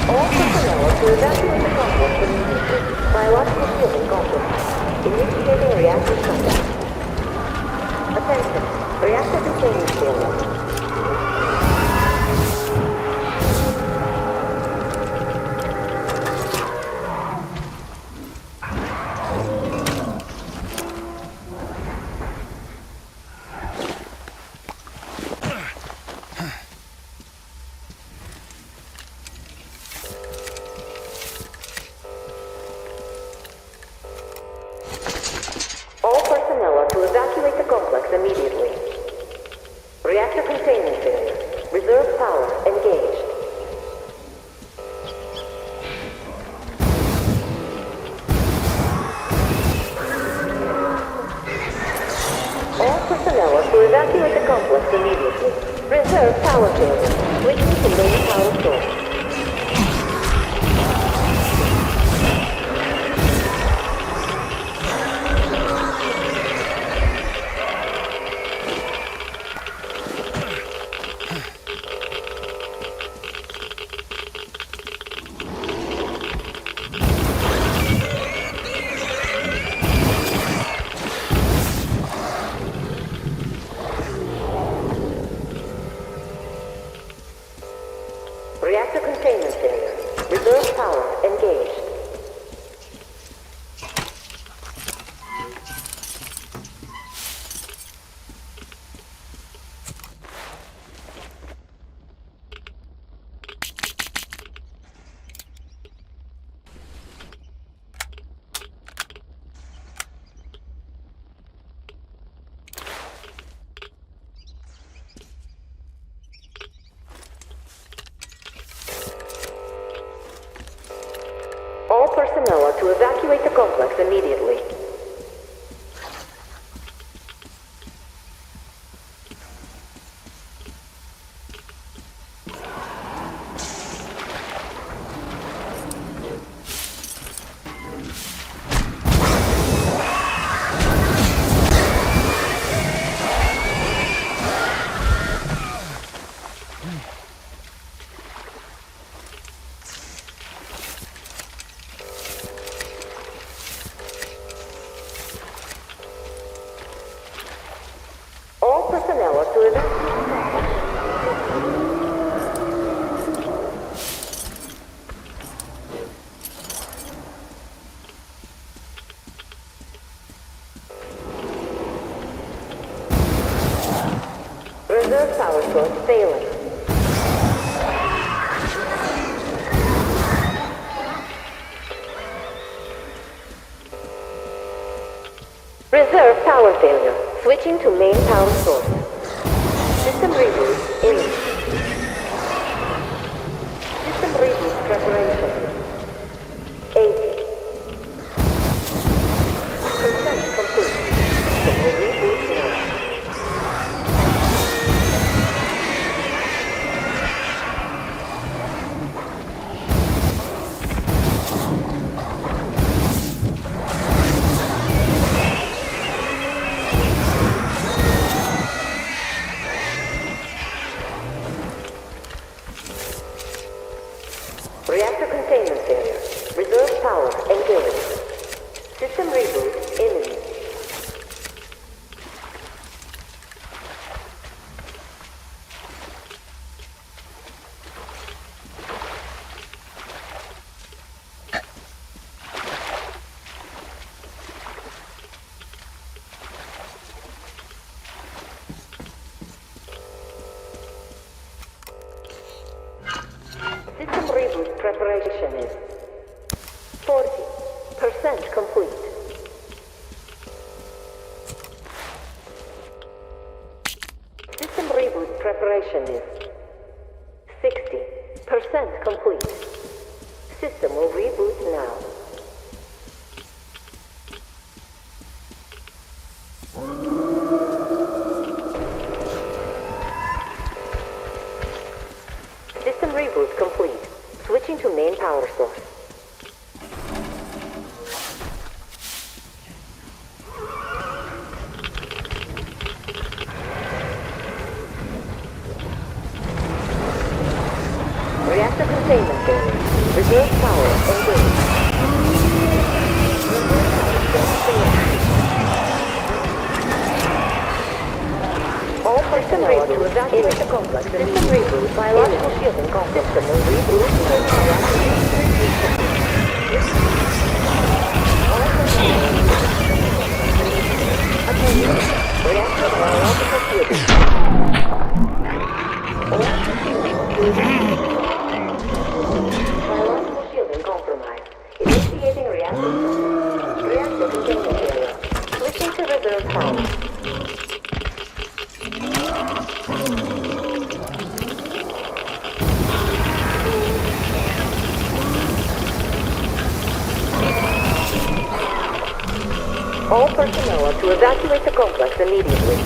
All personnel are to evacuate the complex immediately. Biological shielding compromised. Initiating reactor shutdown. Attention. Reactor containment failure. complex immediately. Reserve power failure. Switching to main power source. Reactor containment failure. Reserve power engaged. All personnel are to evacuate the complex immediately. All personnel are to evacuate. Reserve power source failing. Reserve power failure. Switching to main power source. System reboot image. System reboot preparation. 80% complete. System will reboot now. Reactor containment failure. Reserve power engaged. System reboot imminent. System reboot preparation is 40% complete. System reboot preparation is 60% complete. System will reboot now. System reboot complete. Switching to main power source. Reactor containment failure. Reserve power engaged. All personnel to evacuate the complex. System reboot. Biological shielding complex. System will reboot. Reactor biological shielding. Biological shielding compromised. Initiating reactor. Reactor containment area. Switching to reserve power. All personnel are to evacuate the complex immediately.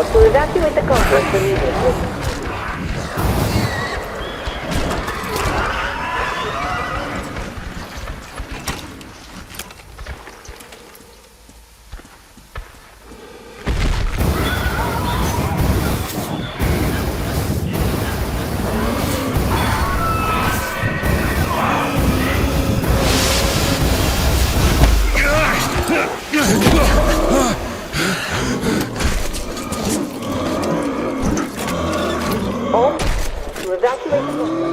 personnel to evacuate the complex immediately. All to evacuate the complex.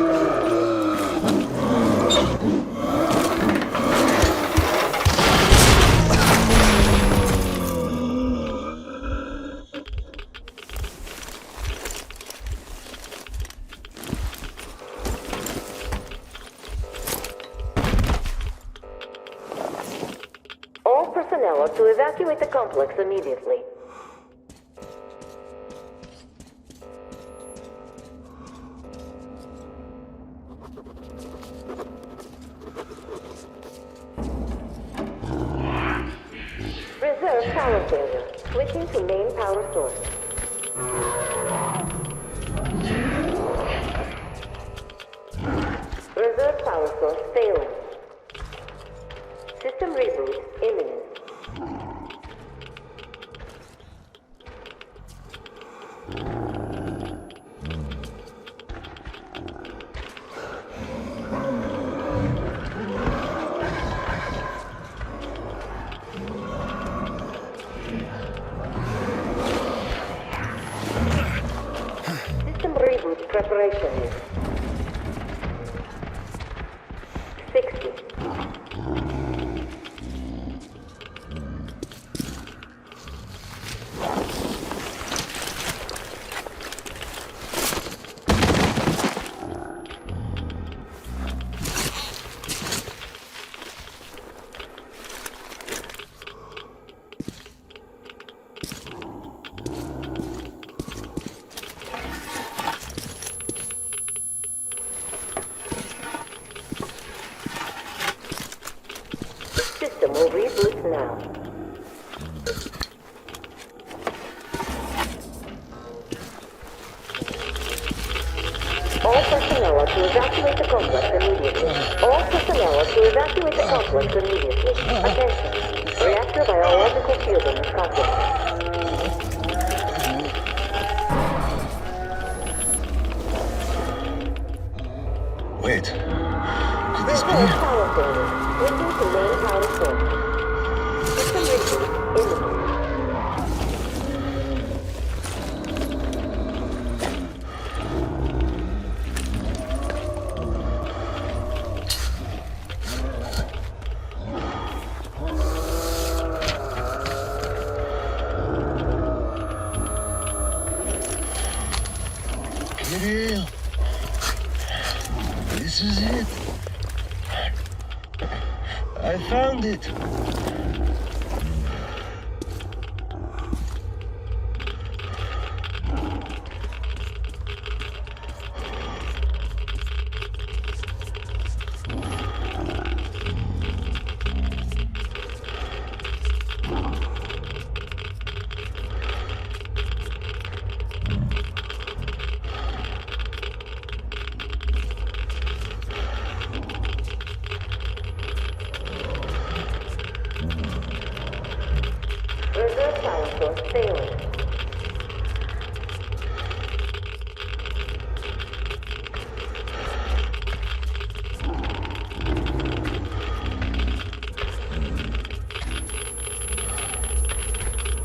All personnel are to evacuate the complex immediately. Reserve power failure. Switching to main power source. Reserve power source failing. System reboot imminent. System reboot preparation is 60. System will reboot now. All personnel are to evacuate the complex immediately. All personnel are to evacuate the complex immediately. Attention. Reactor biological fielding is compromised. Wait. Could this be? Reserve power failure. Switching to main power source. System reboot imminent. Kirill. This is it. I found it. Reserve power source failing.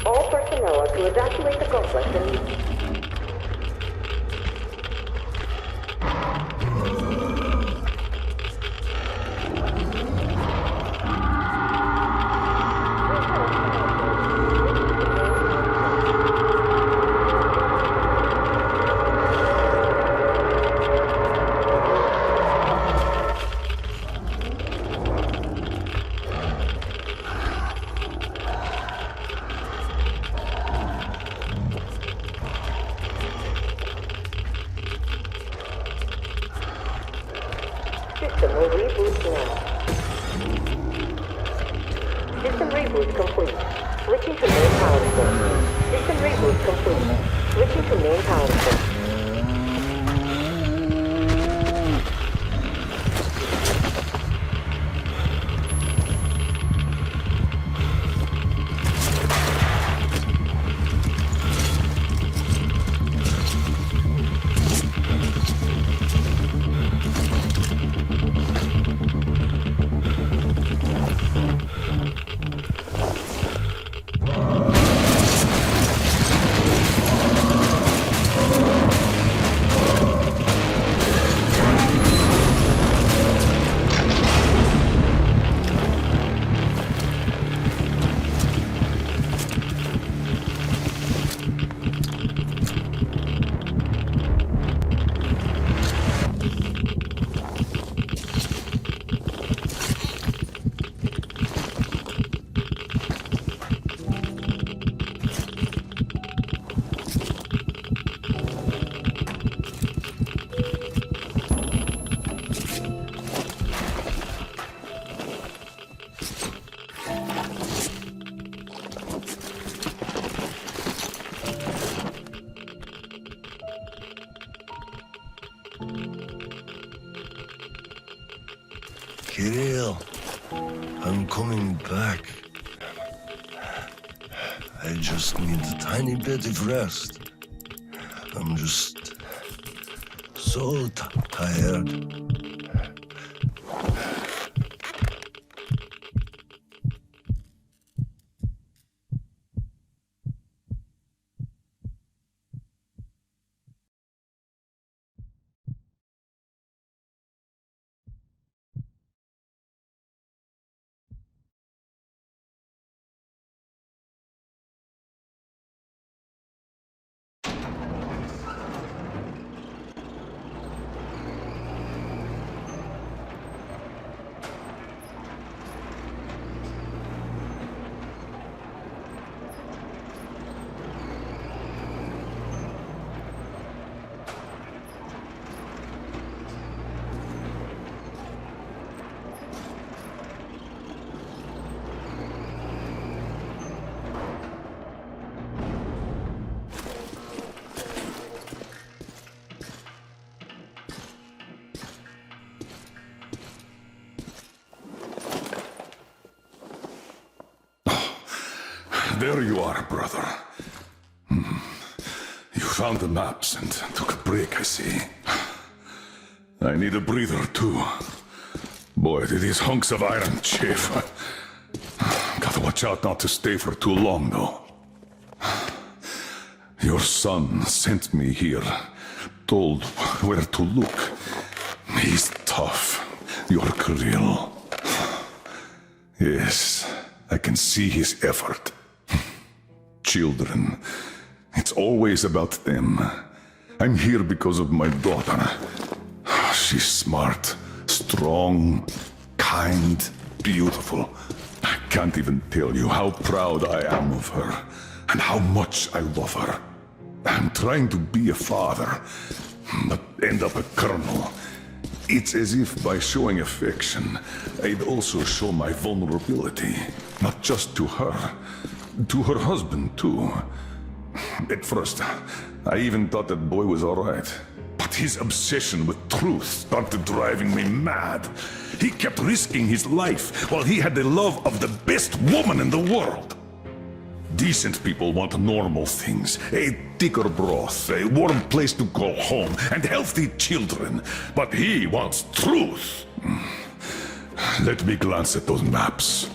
All personnel are to evacuate the complex immediately. System will reboot now. System reboot complete. Switching to main power source. System reboot complete. Switching to main power source. Kirill, I'm coming back. I just need a tiny bit of rest. I'm just so tired. There you are, brother. You found the maps and took a break, I see. I need a breather, too. Boy, do these hunks of iron chafe. Gotta watch out not to stay for too long, though. Your son sent me here, told where to look. He's tough, your Kirill. Yes, I can see his effort. Children, it's always about them. I'm here because of my daughter. She's smart, strong, kind, beautiful. I can't even tell you how proud I am of her and how much I love her. I'm trying to be a father, but end up a colonel. It's as if by showing affection, I'd also show my vulnerability, not just to her, to her husband too. At first, I even thought that boy was all right. But his obsession with truth started driving me mad. He kept risking his life while he had the love of the best woman in the world. Decent people want normal things. A thicker broth, a warm place to call home, and healthy children. But he wants truth. Let me glance at those maps.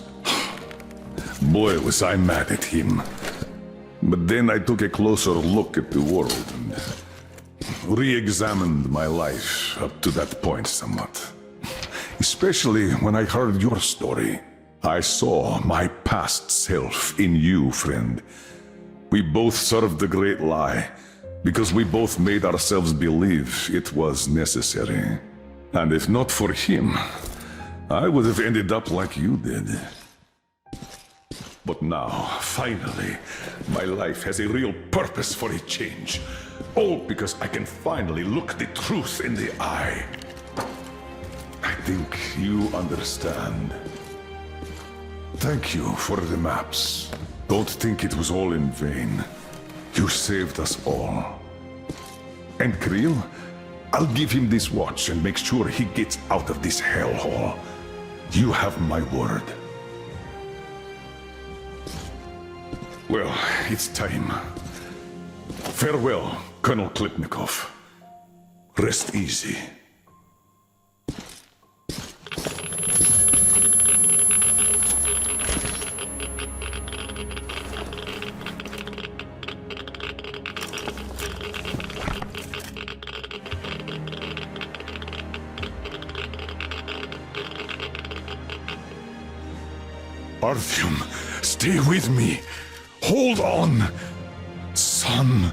Boy, was I mad at him. But then I took a closer look at the world and re-examined my life up to that point somewhat. Especially when I heard your story. I saw my past self in you, friend. We both served the great lie, because we both made ourselves believe it was necessary. And if not for him, I would have ended up like you did. But now, finally, my life has a real purpose for a change. All because I can finally look the truth in the eye. I think you understand. Thank you for the maps. Don't think it was all in vain. You saved us all. And Krill, I'll give him this watch and make sure he gets out of this hellhole. You have my word. Well, it's time. Farewell, Colonel Klipnikov. Rest easy. Artyom, stay with me. Hold on, son.